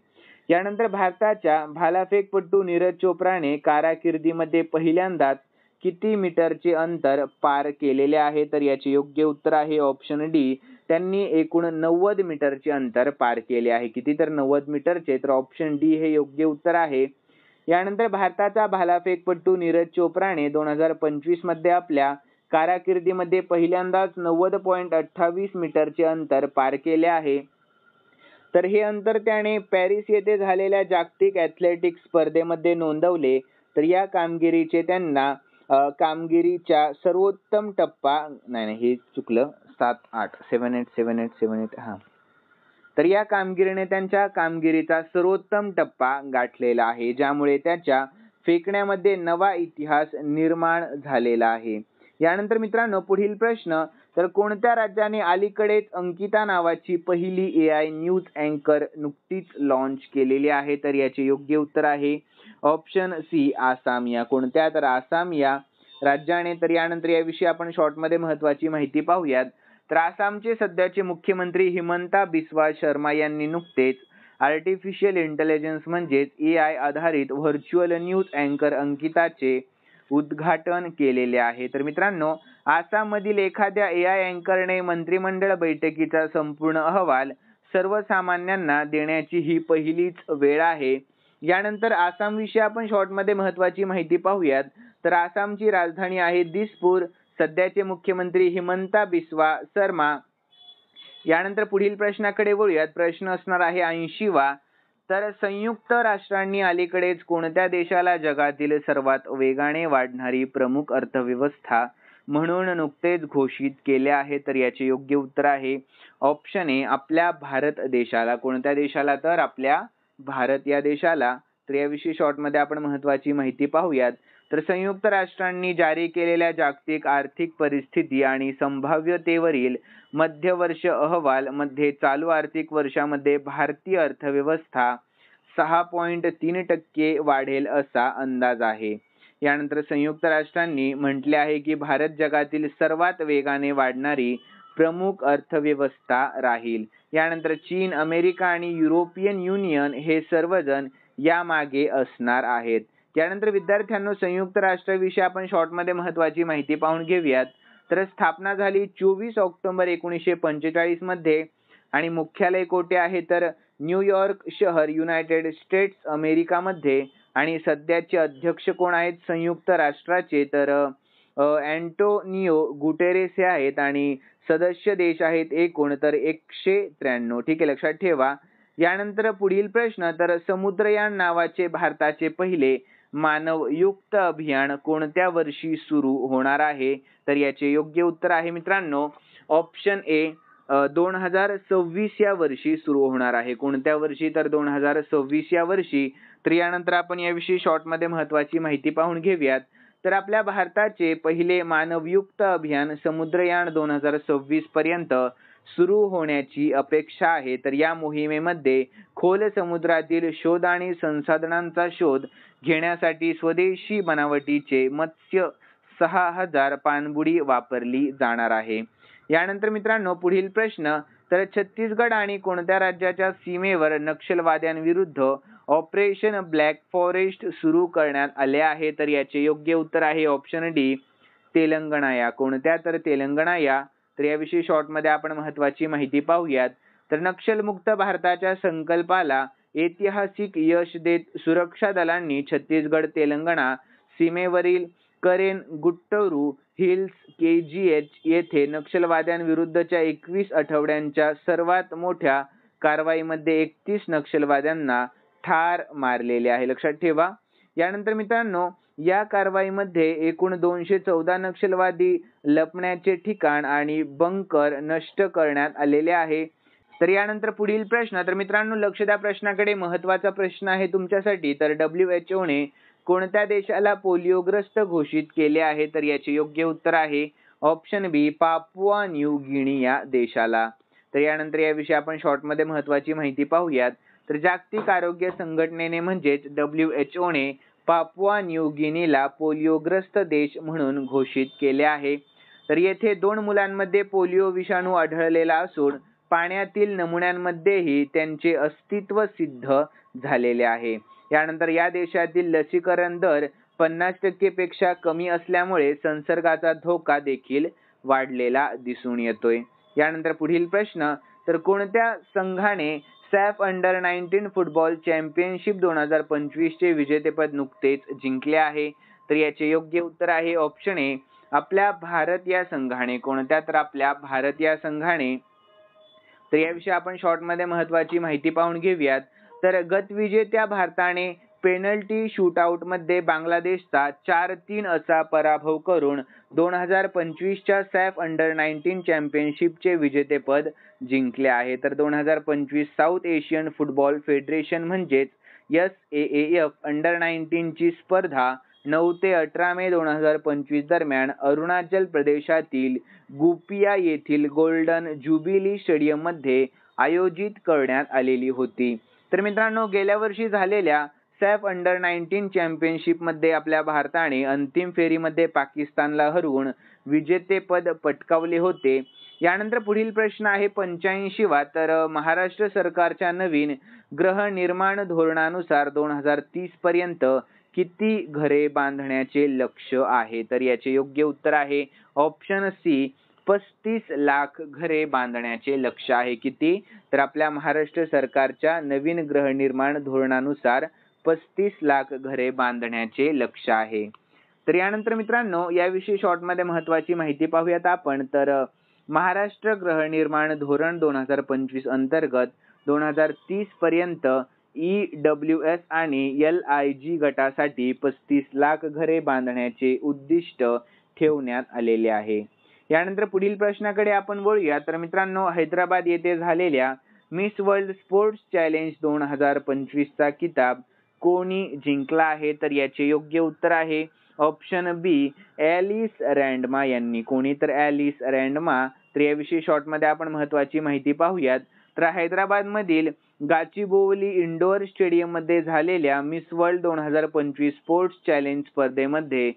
यानंतर भारताच्या भालाफेकपटू नीरज चोप्राने कारकिर्दीमध्ये पहिल्यांदाच किती मीटरचे अंतर पार केलेले आहे? तर याचे योग्य उत्तर आहे ऑप्शन डी. त्यांनी एकूण 90 मीटरचे अंतर पार केले आहे. किती? तर 90 मीटरचे. तर ऑप्शन डी हे योग्य उत्तर आहे. यानंतर भारताचा भालाफेकपटू नीरज चोप्राने 2025 मध्ये आपल्या कारकिर्दीमध्ये पहिल्यांदाच 90.28 मीटरचे अंतर पार केले आहे. तर हे अंतर त्याने पॅरिस येथे झालेल्या जागतिक ॲथलेटिक्स स्पर्धेमध्ये नोंदवले. तर या कामगिरीचे त्यांना कामगिरीच्या सर्वोत्तम टप्पा नाही हे चुकलं 78 हा. तर या कामगिरीने त्यांच्या कामगिरीचा सर्वोत्तम टप्पा गाठलेला आहे, ज्यामुळे त्याच्या फेकण्यामध्ये नवा इतिहास निर्माण झालेला आहे. यानंतर मित्रांनो पुढील प्रश्न, तर कोणत्या राज्याने अलीकडेच अंकिता नावाची पहिली AI न्यूज अँकर नुकतीच लॉन्च केलेली आहे? तर याचे योग्य उत्तर आहे ऑप्शन सी आसाम या. कोणत्या? तर आसाम या राज्याने. तर यानंतर याविषयी आपण शॉर्टमध्ये महत्त्वाची माहिती पाहूयात. तर आसामचे सध्याचे मुख्यमंत्री हिमंता बिस्वा शर्मा यांनी नुकतेच आर्टिफिशियल इंटेलिजन्स म्हणजेच AI आधारित व्हर्च्युअल न्यूज अँकर अंकिताचे उद्घाटन केलेले आहे. तर मित्रांनो आसाममधील एखाद्या AI अँकरने मंत्रिमंडळ बैठकीचा संपूर्ण अहवाल सर्वसामान्यांना देण्याची ही पहिलीच वेळ आहे. यानंतर आसाम विषयी आपण शॉर्टमध्ये महत्त्वाची माहिती पाहूयात. तर आसामची राजधानी आहे दिसपूर. सध्याचे मुख्यमंत्री हिमंता बिस्वा शर्मा. यानंतर पुढील प्रश्नाकडे वळूयात. प्रश्न असणार आहे 80वा. तर संयुक्त राष्ट्रांनी अलीकडेच कोणत्या देशाला जगातील सर्वात वेगाने वाढणारी प्रमुख अर्थव्यवस्था म्हणून नुकतेच घोषित केले आहे? तर याचे योग्य उत्तर आहे ऑप्शन ए आपल्या भारत देशाला. कोणत्या देशाला? तर आपल्या भारत या देशाला. तर याविषयी शॉर्टमध्ये आपण महत्त्वाची माहिती पाहूयात. तर संयुक्त राष्ट्रांनी जारी केलेल्या जागतिक आर्थिक परिस्थिती आणि संभाव्यतेवरील मध्यवर्ष अहवाल मध्ये चालू आर्थिक वर्षामध्ये भारतीय अर्थव्यवस्था 6.3% वाढेल असा अंदाज आहे. यानंतर संयुक्त राष्ट्रांनी म्हटले आहे की भारत जगातील सर्वात वेगाने वाढणारी प्रमुख अर्थव्यवस्था राहील. यानंतर चीन, अमेरिका आणि युरोपियन युनियन हे सर्वजण यामागे असणार आहेत. यानंतर विद्यार्थ्यांनो संयुक्त राष्ट्राविषयी आपण शॉर्टमध्ये महत्त्वाची माहिती पाहून घेऊयात. तर स्थापना झाली 24 ऑक्टोबर 1945 मध्ये आणि मुख्यालय कोठे आहे? तर न्यूयॉर्क शहर, युनायटेड स्टेट्स अमेरिकामध्ये. आणि सध्याचे अध्यक्ष कोण आहेत संयुक्त राष्ट्राचे? तर अँटोनियो गुटेरेस हे आहेत आणि सदस्य देश आहेत एकूण तर 193. ठीक आहे, लक्षात ठेवा. यानंतर पुढील प्रश्न, तर समुद्रयान नावाचे भारताचे पहिले मानवयुक्त अभियान कोणत्या वर्षी सुरू होणार आहे? तर याचे योग्य उत्तर आहे मित्रांनो ऑप्शन ए 2026 या वर्षी सुरू होणार आहे. कोणत्या वर्षी? तर 2026 या वर्षी. तर यानंतर आपण याविषयी शॉर्टमध्ये महत्त्वाची माहिती पाहून घेऊयात. तर आपल्या भारताचे पहिले मानवयुक्त अभियान समुद्रयान 2026 पर्यंत सुरू होण्याची अपेक्षा आहे. तर या मोहिमेमध्ये खोल समुद्रातील शोध आणि संसाधनांचा शोध घेण्यासाठी स्वदेशी बनावटीचे मत्स्य 6000 पाणबुडी वापरली जाणार आहे. यानंतर मित्रांनो पुढील प्रश्न, तर छत्तीसगड आणि कोणत्या राज्याच्या सीमेवर नक्षलवाद्यांविरुद्ध ऑपरेशन ब्लॅक फॉरेस्ट सुरू करण्यात आले आहे? तर याचे योग्य उत्तर आहे ऑप्शन डी, तेलंगणा. या कोणत्या? तर तेलंगणा या. तर याविषयी शॉर्टमध्ये आपण महत्त्वाची माहिती पाहूयात. तर नक्षलमुक्त भारताच्या संकल्पाला ऐतिहासिक यश देत सुरक्षा दलांनी छत्तीसगड तेलंगणा सीमेवरील करेन गुट्टरू हिल्स KGH येथे नक्षलवाद्यांविरुद्धच्या 21 आठवड्यांच्या सर्वात मोठ्या कारवाईमध्ये 31 नक्षलवाद्यांना ठार मारलेले आहे. लक्षात ठेवा. यानंतर मित्रांनो या कारवाईमध्ये एकूण 214 नक्षलवादी लपण्याचे ठिकाण आणि बंकर नष्ट करण्यात आलेले आहे. तर यानंतर पुढील प्रश्न, तर मित्रांनो लक्ष द्या प्रश्नाकडे, महत्त्वाचा प्रश्न आहे तुमच्यासाठी. तर WHO ने कोणत्या देशाला पोलिओग्रस्त घोषित केले आहे? तर याचे योग्य उत्तर आहे ऑप्शन बी, पापुआ न्यू गिनी या देशाला. तर यानंतर याविषयी आपण शॉर्टमध्ये महत्त्वाची माहिती पाहूयात. तर जागतिक आरोग्य संघटनेने म्हणजेच WHO ने पापुआ न्यू गिनीला पोलिओग्रस्त देश म्हणून घोषित केले आहे. तर येथे 2 मुलांमध्ये पोलिओ विषाणू आढळलेला असून पाण्यातील नमुन्यांमध्येही त्यांचे अस्तित्व सिद्ध झालेले आहे. यानंतर या देशातील लसीकरण दर 50% पेक्षा कमी असल्यामुळे संसर्गाचा धोका देखील वाढलेला दिसून येतोय. यानंतर पुढील प्रश्न, तर कोणत्या संघाने सॅफ अंडर-19 फुटबॉल चॅम्पियनशिप 2025 चे विजेतेपद नुकतेच जिंकले आहे? तर याचे योग्य उत्तर आहे ऑप्शन ए, आपल्या भारत या संघाने. कोणत्या? तर आपल्या भारत या संघाने. तर याविषयी आपण शॉर्टमध्ये महत्त्वाची माहिती पाहून घेऊयात. तर गतविजेत्या भारताने पेनल्टी शूटआउटमध्ये बांगलादेशचा 4-3 असा पराभव करून 2025 च्या सॅफ अंडर-19 चॅम्पियनशिपचे विजेतेपद जिंकले आहे. तर 2025 साऊथ एशियन फुटबॉल फेडरेशन म्हणजेच SAAF अंडर-19 ची स्पर्धा 9 ते 18 मे 2025 दरम्यान अरुणाचल प्रदेशातील गुपिया येथील गोल्डन ज्युबिली स्टेडियम मध्ये आयोजित करण्यात आलेली होती. तर मित्रांनो गेल्या वर्षी झालेल्या सॅफ अंडर-19 चॅम्पियनशिप मध्ये आपल्या भारताने अंतिम फेरीमध्ये पाकिस्तानला हरवून विजेतेपद पटकावले होते. यानंतर पुढील प्रश्न आहे 85 वा. तर महाराष्ट्र सरकारच्या नवीन गृहनिर्माण धोरणानुसार 2030 पर्यंत किती घरे बांधण्याचे लक्ष्य आहे? तर याचे योग्य उत्तर आहे ऑप्शन सी, 35 लाख घरे बांधण्याचे लक्ष्य आहे. किती? तर आपल्या महाराष्ट्र सरकारच्या नवीन गृहनिर्माण धोरणानुसार 35 लाख घरे बांधण्याचे लक्ष्य आहे. तर यानंतर मित्रांनो याविषयी शॉर्टमध्ये महत्त्वाची माहिती पाहूयात आपण. तर महाराष्ट्र गृहनिर्माण धोरण 2025 अंतर्गत 2030 पर्यंत EWS आणि LIG गटासाठी 35 लाख घरे बांधण्याचे उद्दिष्ट ठेवण्यात आलेले आहे. यानंतर पुढील प्रश्नाकडे आपण वळूया. तर मित्रांनो हैदराबाद येथे झालेल्या मिस वर्ल्ड स्पोर्ट्स चॅलेंज 2025 चा किताब कोणी जिंकला आहे? तर याचे योग्य उत्तर आहे ऑप्शन बी, ॲलिस रँडमा यांनी. कोणी? तर ॲलिस रँडमा. तर याविषयी शॉर्टमध्ये आपण महत्त्वाची माहिती पाहूयात. तर हैदराबाद मधील गाचीबोवली इंडोर स्टेडियम मध्ये झालेल्या मिस वर्ल्ड 2025 स्पोर्ट्स चॅलेंज स्पर्धेमध्ये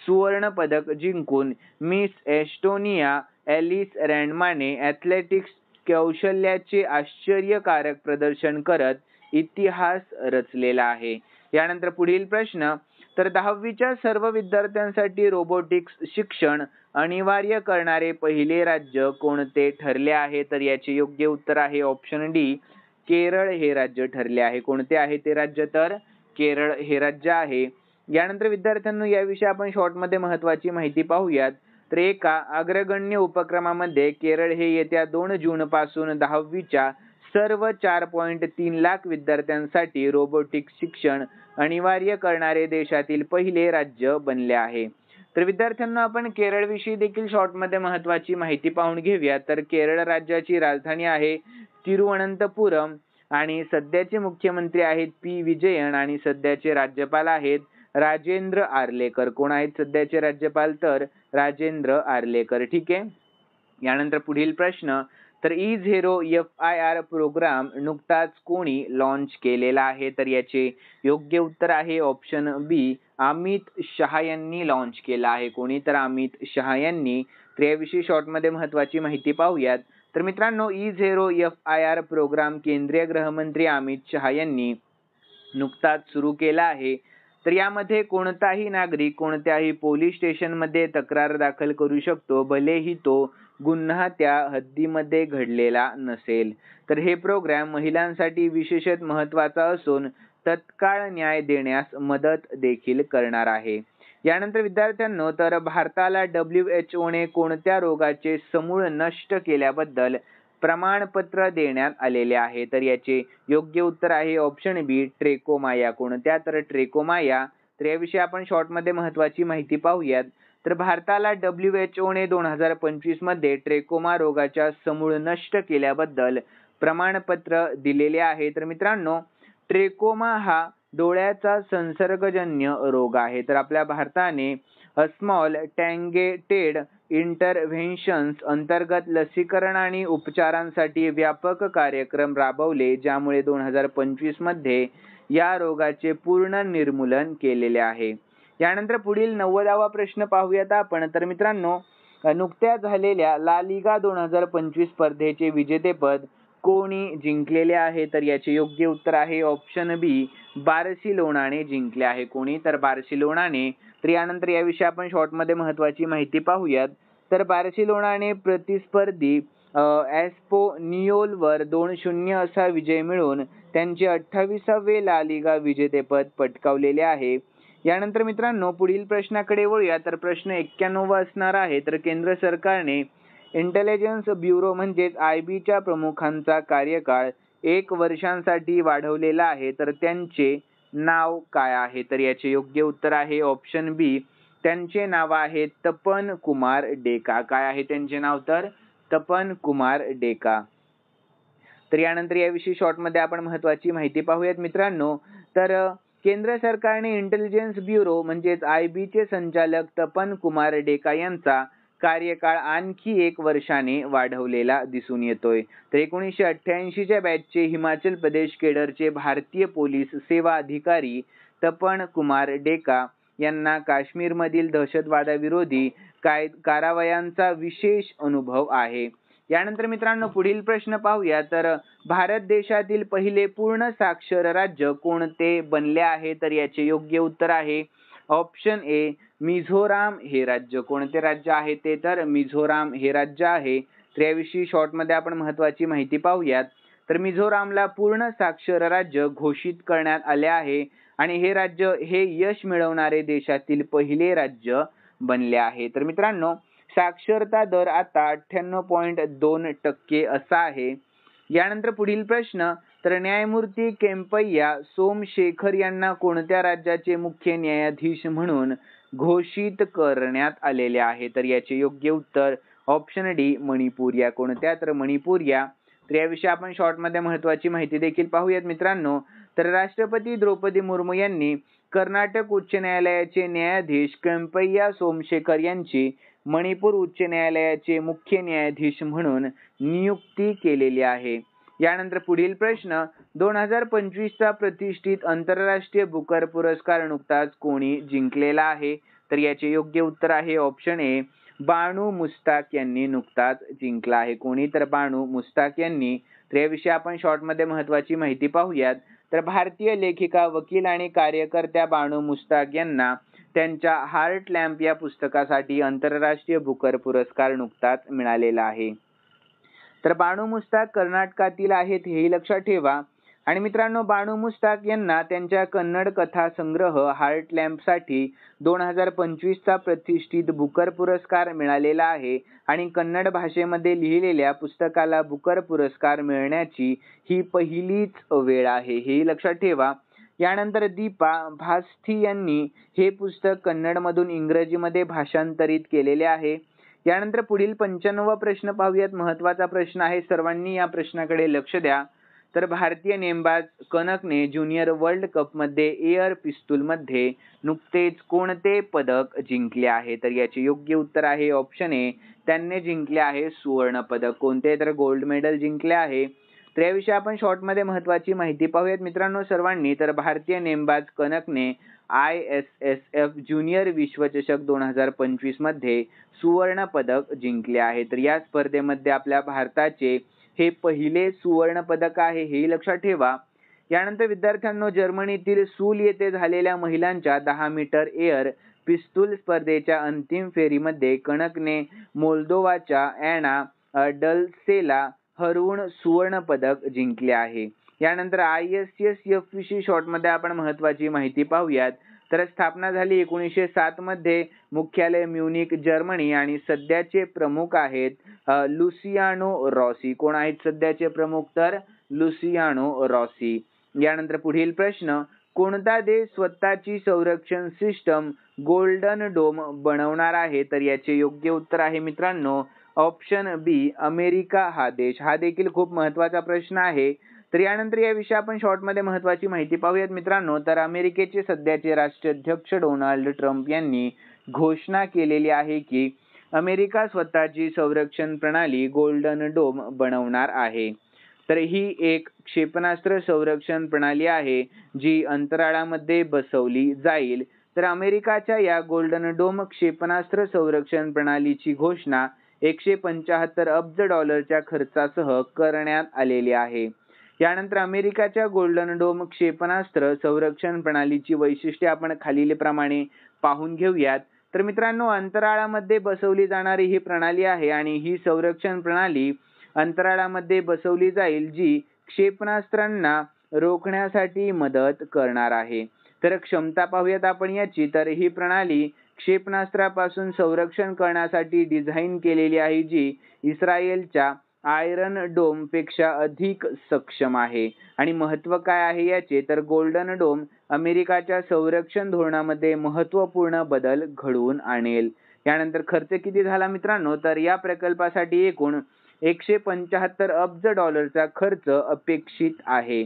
सुवर्ण पदक जिंकून मिस एस्टोनिया ॲलिस रँडमाने ॲथलेटिक्स कौशल्याचे आश्चर्यकारक प्रदर्शन करत इतिहास रचलेला आहे. यानंतर पुढील प्रश्न, तर 10वीच्या सर्व विद्यार्थ्यांसाठी रोबोटिक्स शिक्षण अनिवार्य करणारे पहिले राज्य कोणते ठरले आहे? तर याचे योग्य उत्तर आहे ऑप्शन डी, केरळ हे राज्य ठरले आहे. कोणते आहे ते राज्य? तर केरळ हे राज्य आहे. यानंतर विद्यार्थ्यांनो याविषयी आपण शॉर्टमध्ये महत्त्वाची माहिती पाहूयात. तर एका अग्रगण्य उपक्रमामध्ये केरळ हे येत्या 2 जून पासून 10वीच्या सर्व 4.3 लाख विद्यार्थ्यांसाठी रोबोटिक्स शिक्षण अनिवार्य करणारे देशातील पहिले राज्य बनले आहे. तर विद्यार्थ्यांनो आपण केरळ विषयी देखील शॉर्टमध्ये महत्त्वाची माहिती पाहून घेऊया. तर केरळ राज्याची राजधानी आहे तिरुवनंतपुरम. आणि सध्याचे मुख्यमंत्री आहेत पी विजयन आणि सध्याचे राज्यपाल आहेत राजेंद्र आर्लेकर. कोण आहेत सध्याचे राज्यपाल? तर राजेंद्र आर्लेकर. ठीक आहे. यानंतर पुढील प्रश्न, तर E0FIR प्रोग्राम नुकताच कोणी लॉन्च केलेला आहे? तर याचे योग्य उत्तर आहे ऑप्शन बी, अमित शहा यांनी लॉन्च केला आहे. कोणी? तर अमित शहा यांनी. तर याविषयी शॉर्टमध्ये महत्त्वाची माहिती पाहूयात. तर मित्रांनो, E0FIR प्रोग्राम केंद्रीय गृहमंत्री अमित शहा यांनी नुकताच सुरू केला आहे. तर यामध्ये कोणताही नागरिक कोणत्याही पोलीस स्टेशनमध्ये तक्रार दाखल करू शकतो, भलेही तो गुन्हा त्या हद्दीमध्ये घडलेला नसेल. तर हे प्रोग्राम महिलांसाठी विशेषत महत्त्वाचा असून तत्काळ न्याय देण्यास मदत देखील करणार आहे. यानंतर विद्यार्थ्यांनो, तर भारताला WHO ने कोणत्या रोगाचे समूळ नष्ट केल्याबद्दल प्रमाणपत्र देण्यात आलेले आहे? तर याचे योग्य उत्तर आहे ऑप्शन बी, ट्रेकोमाया. कोणत्या? तर ट्रेकोमाया. तर याविषयी आपण शॉर्टमध्ये महत्त्वाची माहिती पाहूयात. तर भारताला WHO ने 2025 मध्ये ट्रेकोमा रोगाच्या समूळ नष्ट केल्याबद्दल प्रमाणपत्र दिलेले आहे. तर मित्रांनो, ट्रेकोमा हा डोळ्याचा संसर्गजन्य रोग आहे. तर आपल्या भारताने स्मॉल टार्गेटेड इंटरव्हेन्शन्स अंतर्गत लसीकरण आणि उपचारांसाठी व्यापक कार्यक्रम राबवले, ज्यामुळे 2025 मध्ये या रोगाचे पूर्ण निर्मूलन केलेले आहे. यानंतर पुढील 90वा प्रश्न पाहूयात आपण. तर मित्रांनो, नुकत्याच झालेल्या ला लिगा 2025 स्पर्धेचे विजेतेपद कोणी जिंकलेले आहे? तर याचे योग्य उत्तर आहे ऑप्शन बी, बार्सिलोनाने जिंकले आहे. कोणी? तर बार्सिलोनाने. तर यानंतर याविषयी आपण शॉर्टमध्ये महत्त्वाची माहिती पाहूयात. तर बार्सिलोनाने प्रतिस्पर्धी एस्पानियोलवर 2-0 असा विजय मिळवून त्यांचे 28वे ला लिगा विजेतेपद पटकावलेले आहे. यानंतर मित्रांनो, पुढील प्रश्नाकडे वळूया. तर प्रश्न 91 असणार आहे. तर केंद्र सरकारने इंटेलिजन्स ब्युरो म्हणजेच IB च्या प्रमुखांचा कार्यकाळ 1 वर्षांसाठी वाढवलेला आहे. तर त्यांचे नाव काय आहे? तर याचे योग्य उत्तर आहे ऑप्शन बी, त्यांचे नाव आहे तपन कुमार डेका. काय आहे त्यांचे नाव? तर तपन कुमार डेका. तर यानंतर याविषयी शॉर्टमध्ये आपण महत्त्वाची माहिती पाहूयात मित्रांनो. तर केंद्र सरकारने इंटेलिजन्स ब्युरो म्हणजेच IB चे संचालक तपन कुमार डेका यांचा कार्यकाळ आणखी 1 वर्षाने वाढवलेला दिसून येतोय. तर 1988च्या बॅचचे हिमाचल प्रदेश केडरचे भारतीय पोलीस सेवा अधिकारी तपन कुमार डेका यांना काश्मीरमधील दहशतवादाविरोधी कारवायांचा विशेष अनुभव आहे. यानंतर मित्रांनो, पुढील प्रश्न पाहूया. तर भारत देशातील पहिले पूर्ण साक्षर राज्य कोणते बनले आहे? तर याचे योग्य उत्तर आहे ऑप्शन ए, मिझोराम हे राज्य. कोणते राज्य आहे ते? तर मिझोराम हे राज्य आहे. तर याविषयी शॉर्टमध्ये आपण महत्त्वाची माहिती पाहूयात. तर मिझोरामला पूर्ण साक्षर राज्य घोषित करण्यात आले आहे आणि हे राज्य हे यश मिळवणारे देशातील पहिले राज्य बनले आहे. तर मित्रांनो, साक्षरता दर आता 98.2% असा आहे. यानंतर पुढील प्रश्न, तर न्यायमूर्ती केम्पय्या सोमशेखर यांना कोणत्या राज्याचे मुख्य न्यायाधीश म्हणून घोषित करण्यात आलेले आहे? तर याचे योग्य उत्तर ऑप्शन डी, मणिपूर या. कोणत्या? तर मणिपूर या. तर याविषयी आपण शॉर्टमध्ये महत्त्वाची माहिती देखील पाहूयात मित्रांनो. तर राष्ट्रपती द्रौपदी मुर्मू यांनी कर्नाटक उच्च न्यायालयाचे न्यायाधीश केम्पय्या सोमशेखर यांची मणिपूर उच्च न्यायालयाचे मुख्य न्यायाधीश म्हणून नियुक्ती केलेली आहे. यानंतर पुढील प्रश्न, 2025 चा प्रतिष्ठित आंतरराष्ट्रीय बुकर पुरस्कार नुकताच कोणी जिंकलेला आहे? तर याचे योग्य उत्तर आहे ऑप्शन ए, बानू मुस्ताक यांनी नुकताच जिंकला आहे. कोणी? तर बानू मुस्ताक यांनी. तर याविषयी आपण शॉर्टमध्ये महत्त्वाची माहिती पाहूयात. तर भारतीय लेखिका, वकील आणि कार्यकर्त्या बानू मुस्ताक यांना त्यांच्या हार्ट लॅम्प या पुस्तकासाठी आंतरराष्ट्रीय बुकर पुरस्कार नुकताच मिळालेला आहे. तर बानू मुस्ताक कर्नाटकातील आहेत हेही लक्षात ठेवा. आणि मित्रांनो, बानू मुस्ताक यांना त्यांच्या कन्नड कथा संग्रह हार्ट लॅम्पसाठी 2025 चा प्रतिष्ठित बुकर पुरस्कार मिळालेला आहे आणि कन्नड भाषेमध्ये लिहिलेल्या पुस्तकाला बुकर पुरस्कार मिळण्याची ही पहिलीच वेळ आहे, हेही लक्षात ठेवा. यानंतर दीपा भास्थी यांनी हे पुस्तक कन्नडमधून इंग्रजीमध्ये भाषांतरित केलेले आहे. यानंतर पुढील 95वा प्रश्न पाहूयात. महत्त्वाचा प्रश्न आहे, सर्वांनी या प्रश्नाकडे लक्ष द्या. तर भारतीय नेमबाज कनकने ज्युनियर वर्ल्ड कप मध्ये एअर पिस्तूल मध्ये नुकतेच कोणते पदक जिंकले आहे? तर याचे योग्य उत्तर आहे ऑप्शन ए, त्यांनी जिंकले आहे सुवर्ण पदक. कोणते? तर गोल्ड मेडल जिंकले आहे. तर याविषयी आपण शॉर्ट मध्ये महत्त्वाची माहिती पाहूयात मित्रांनो सर्वांनी. तर भारतीय नेमबाज कनकने ISSF ज्युनियर विश्वचषक 2025 मध्ये सुवर्ण पदक जिंकले आहे. तर या स्पर्धेमध्ये आपल्या भारताचे हे पहिले सुवर्ण पदक आहे, हे लक्षात ठेवा. यानंतर विद्यार्थ्यांनो, जर्मनीतील सूल येथे झालेल्या महिलांच्या 10 मीटर एअर पिस्तूल स्पर्धेच्या अंतिम फेरीमध्ये कनकने मोल्दोवाच्या अॅना डल्सेला हरवून सुवर्ण पदक जिंकले आहे. यानंतर ISSF विषयी शॉर्ट मध्ये आपण महत्त्वाची माहिती पाहूयात. तर स्थापना झाली 1907 मध्ये, मुख्यालय म्युनिक जर्मनी आणि सध्याचे प्रमुख आहेत लुसियानो रॉसी. कोण आहेत सध्याचे प्रमुख? तर लुसियानो रॉसी. यानंतर पुढील प्रश्न, कोणता देश स्वतःची संरक्षण सिस्टम गोल्डन डोम बनवणार आहे? तर याचे योग्य उत्तर आहे मित्रांनो ऑप्शन बी, अमेरिका हा देश. हा देखील खूप महत्त्वाचा प्रश्न आहे. तर यानंतर याविषयी आपण शॉर्ट मध्ये महत्त्वाची माहिती पाहूयात मित्रांनो. तर अमेरिकेचे सध्याचे राष्ट्राध्यक्ष डोनाल्ड ट्रम्प यांनी घोषणा केलेली आहे की अमेरिका स्वतःची संरक्षण प्रणाली गोल्डन डोम बनवणार आहे. तर ही एक क्षेपणास्त्र संरक्षण प्रणाली आहे जी अंतराळामध्ये बसवली जाईल. तर अमेरिकाच्या या गोल्डन डोम क्षेपणास्त्र संरक्षण प्रणालीची घोषणा 175 अब्ज डॉलरच्या खर्चासह करण्यात आलेली आहे. यानंतर अमेरिकाच्या गोल्डन डोम क्षेपणास्त्र संरक्षण प्रणालीची वैशिष्ट्ये आपण खालीलप्रमाणे पाहून घेऊयात. तर मित्रांनो, अंतराळामध्ये बसवली जाणारी ही प्रणाली आहे आणि ही संरक्षण प्रणाली अंतराळामध्ये बसवली जाईल जी क्षेपणास्त्रांना रोखण्यासाठी मदत करणार आहे. तर क्षमता पाहूयात आपण याची. तर ही प्रणाली क्षेपणास्त्रापासून संरक्षण करण्यासाठी डिझाईन केलेली आहे जी इस्रायलच्या आयरन डोम पेक्षा अधिक सक्षम आहे. आणि महत्त्व काय आहे याचे? तर गोल्डन डोम अमेरिकाच्या संरक्षण धोरणामध्ये महत्त्वपूर्ण बदल घडवून आणेल. यानंतर खर्च किती झाला मित्रांनो? तर या प्रकल्पासाठी एकूण 175 अब्ज डॉलरचा खर्च अपेक्षित आहे.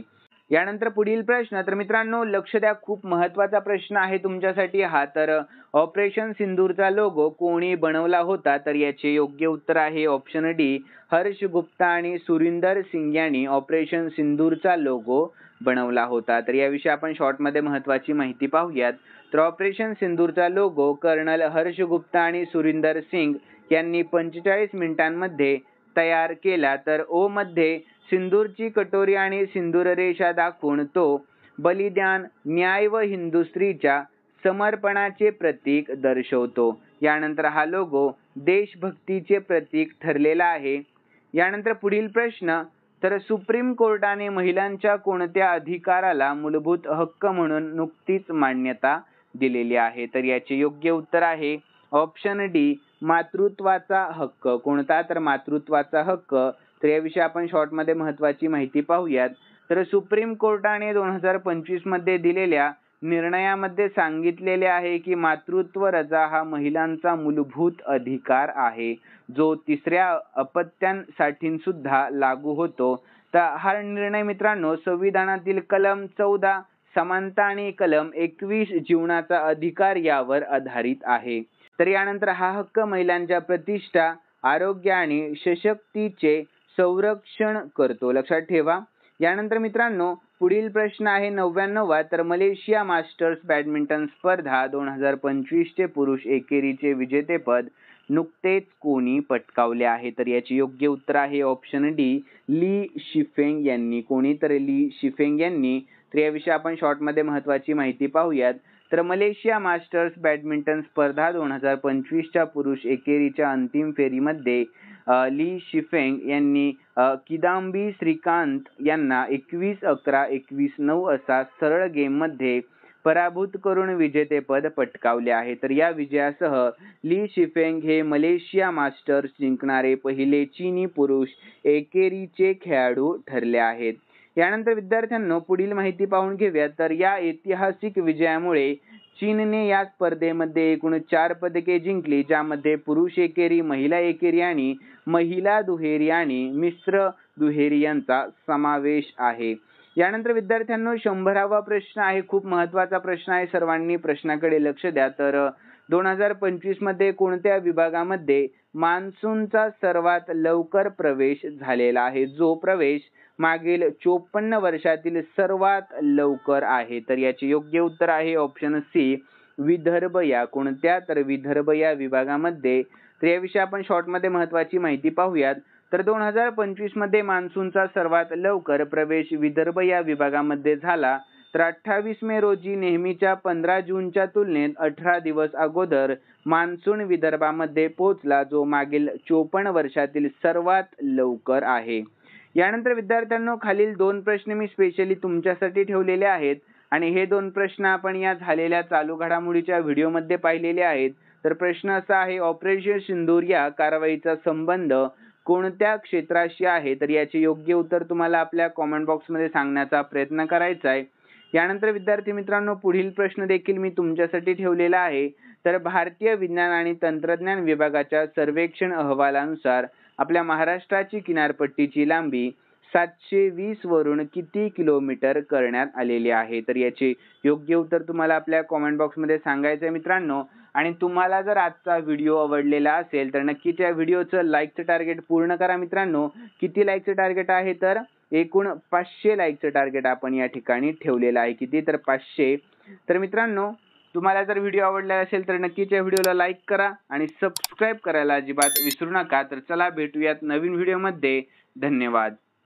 यानंतर पुढील प्रश्न, तर मित्रांनो लक्ष द्या, खूप महत्त्वाचा प्रश्न आहे तुमच्यासाठी हा. तर ऑपरेशन सिंदूरचा लोगो कोणी बनवला होता? तर याचे योग्य उत्तर आहे ऑप्शन डी, हर्ष गुप्ता आणि सुरिंदर सिंग यांनी ऑपरेशन सिंदूरचा लोगो बनवला होता. तर याविषयी आपण शॉर्ट मध्ये महत्त्वाची माहिती पाहूयात. तर ऑपरेशन सिंदूरचा लोगो कर्नल हर्ष गुप्ता आणि सुरिंदर सिंग यांनी 45 मिनिटांमध्ये तयार केला. तर ओ मध्ये सिंदूरची कटोरी आणि सिंदूर रेषा दाखवून तो बलिदान, न्याय व हिंदू स्त्रीच्या समर्पणाचे प्रतीक दर्शवतो. यानंतर हा लोगो देशभक्तीचे प्रतीक ठरलेला आहे. यानंतर पुढील प्रश्न, तर सुप्रीम कोर्टाने महिलांच्या कोणत्या अधिकाराला मूलभूत हक्क म्हणून नुकतीच मान्यता दिलेली आहे? तर याचे योग्य उत्तर आहे ऑप्शन डी, मातृत्वाचा हक्क. कोणता? तर मातृत्वाचा हक्क. तर याविषयी आपण शॉर्ट मध्ये महत्त्वाची माहिती पाहूयात. तर सुप्रीम कोर्टाने 2025 मध्ये दिलेल्या निर्णयामध्ये सांगितलेले आहे की मातृत्व रजा हा महिलांचा मूलभूत अधिकार आहे, जो तिसऱ्या अपत्यांसाठी सुद्धा लागू होतो. तर हा निर्णय मित्रांनो संविधानातील कलम 14 समानता आणि कलम 21 जीवनाचा अधिकार यावर आधारित आहे. तर यानंतर हा हक्क महिलांच्या प्रतिष्ठा, आरोग्य आणि सशक्तीचे संरक्षण करतो, लक्षात ठेवा. यानंतर मित्रांनो पुढील प्रश्न आहे 99वा. तर मलेशिया मास्टर्स बॅडमिंटन स्पर्धा 2025 चे पुरुष एकेरीचे विजेतेपद नुकतेच कोणी पटकावले आहे? तर याचे योग्य उत्तर आहे ऑप्शन डी, ली शिफेंग यांनी. कोणी? तर ली शिफेंग यांनी. तर याविषयी आपण शॉर्ट मध्ये महत्त्वाची माहिती पाहूयात. तर मलेशिया मास्टर्स बॅडमिंटन स्पर्धा 2025 च्या पुरुष एकेरीच्या अंतिम फेरीमध्ये ली शिफेंग यांनी किदांबी श्रीकांत यांना 21-11, 21-9 असा सरळ गेम मध्ये पराभूत करून विजेतेपद पटकावले आहे. तर या विजयासह ली शिफेंग हे मलेशिया मास्टर्स जिंकणारे पहिले चीनी पुरुष एकेरीचे खेळाडू ठरले आहेत. यानंतर विद्यार्थ्यांनो पुढील माहिती पाहून घेऊया. तर या ऐतिहासिक विजयामुळे चीनने या स्पर्धेमध्ये एकूण 4 पदके जिंकली, ज्यामध्ये पुरुष एकेरी, महिला एकेरी आणि महिला दुहेरी आणि मिश्र दुहेरी यांचा समावेश आहे. यानंतर विद्यार्थ्यांनो 100वा प्रश्न आहे, खूप महत्त्वाचा प्रश्न आहे, सर्वांनी प्रश्नाकडे लक्ष द्या. तर 2025 मध्ये कोणत्या विभागामध्ये मान्सूनचा सर्वात लवकर प्रवेश झालेला आहे, जो प्रवेश मागील 54 वर्षातील सर्वात लवकर आहे? तर याचे योग्य उत्तर आहे ऑप्शन सी, विदर्भ. या कोणत्या? तर विदर्भ या विभागामध्ये. तर याविषयी आपण शॉर्टमध्ये महत्त्वाची माहिती पाहूयात. तर 2025 मध्ये मान्सूनचा सर्वात लवकर प्रवेश विदर्भ या विभागामध्ये झाला. तर 28 मे रोजी नेहमीच्या 15 जूनच्या तुलनेत 18 दिवस अगोदर मान्सून विदर्भामध्ये पोहोचला, जो मागील 54 वर्षातील सर्वात लवकर आहे. यानंतर विद्यार्थ्यांनो खालील 2 प्रश्न मी स्पेशली तुमच्यासाठी ठेवलेले आहेत आणि हे 2 प्रश्न आपण या झालेल्या चालू घडामोडीच्या व्हिडिओमध्ये पाहिलेले आहेत. तर प्रश्न असा आहे, ऑपरेशन सिंदूर या कारवाईचा संबंध कोणत्या क्षेत्राशी आहे? तर याचे योग्य उत्तर तुम्हाला आपल्या कॉमेंट बॉक्समध्ये सांगण्याचा प्रयत्न करायचा आहे. यानंतर विद्यार्थी मित्रांनो पुढील प्रश्न देखील मी तुमच्यासाठी ठेवलेला आहे. तर भारतीय विज्ञान आणि तंत्रज्ञान विभागाच्या सर्वेक्षण अहवालानुसार आपल्या महाराष्ट्राची किनारपट्टीची लांबी 720 वरून किती किलोमीटर करण्यात आलेली आहे? तर याचे योग्य उत्तर तुम्हाला आपल्या कॉमेंट बॉक्समध्ये सांगायचं आहे मित्रांनो. आणि तुम्हाला जर आजचा व्हिडिओ आवडलेला असेल तर नक्कीच या व्हिडिओचं लाईकचं टार्गेट पूर्ण करा मित्रांनो. किती लाईकचं टार्गेट आहे? तर एकूण 500 लाईकचं टार्गेट आपण या ठिकाणी ठेवलेलं आहे. किती? तर 500. तर मित्रांनो तुम्हाला जर व्हिडिओ आवडला असेल तर नक्कीच या व्हिडिओला लाईक करा आणि सबस्क्राईब करायला अजिबात विसरू नका. तर चला भेटूयात नवीन व्हिडिओमध्ये. धन्यवाद.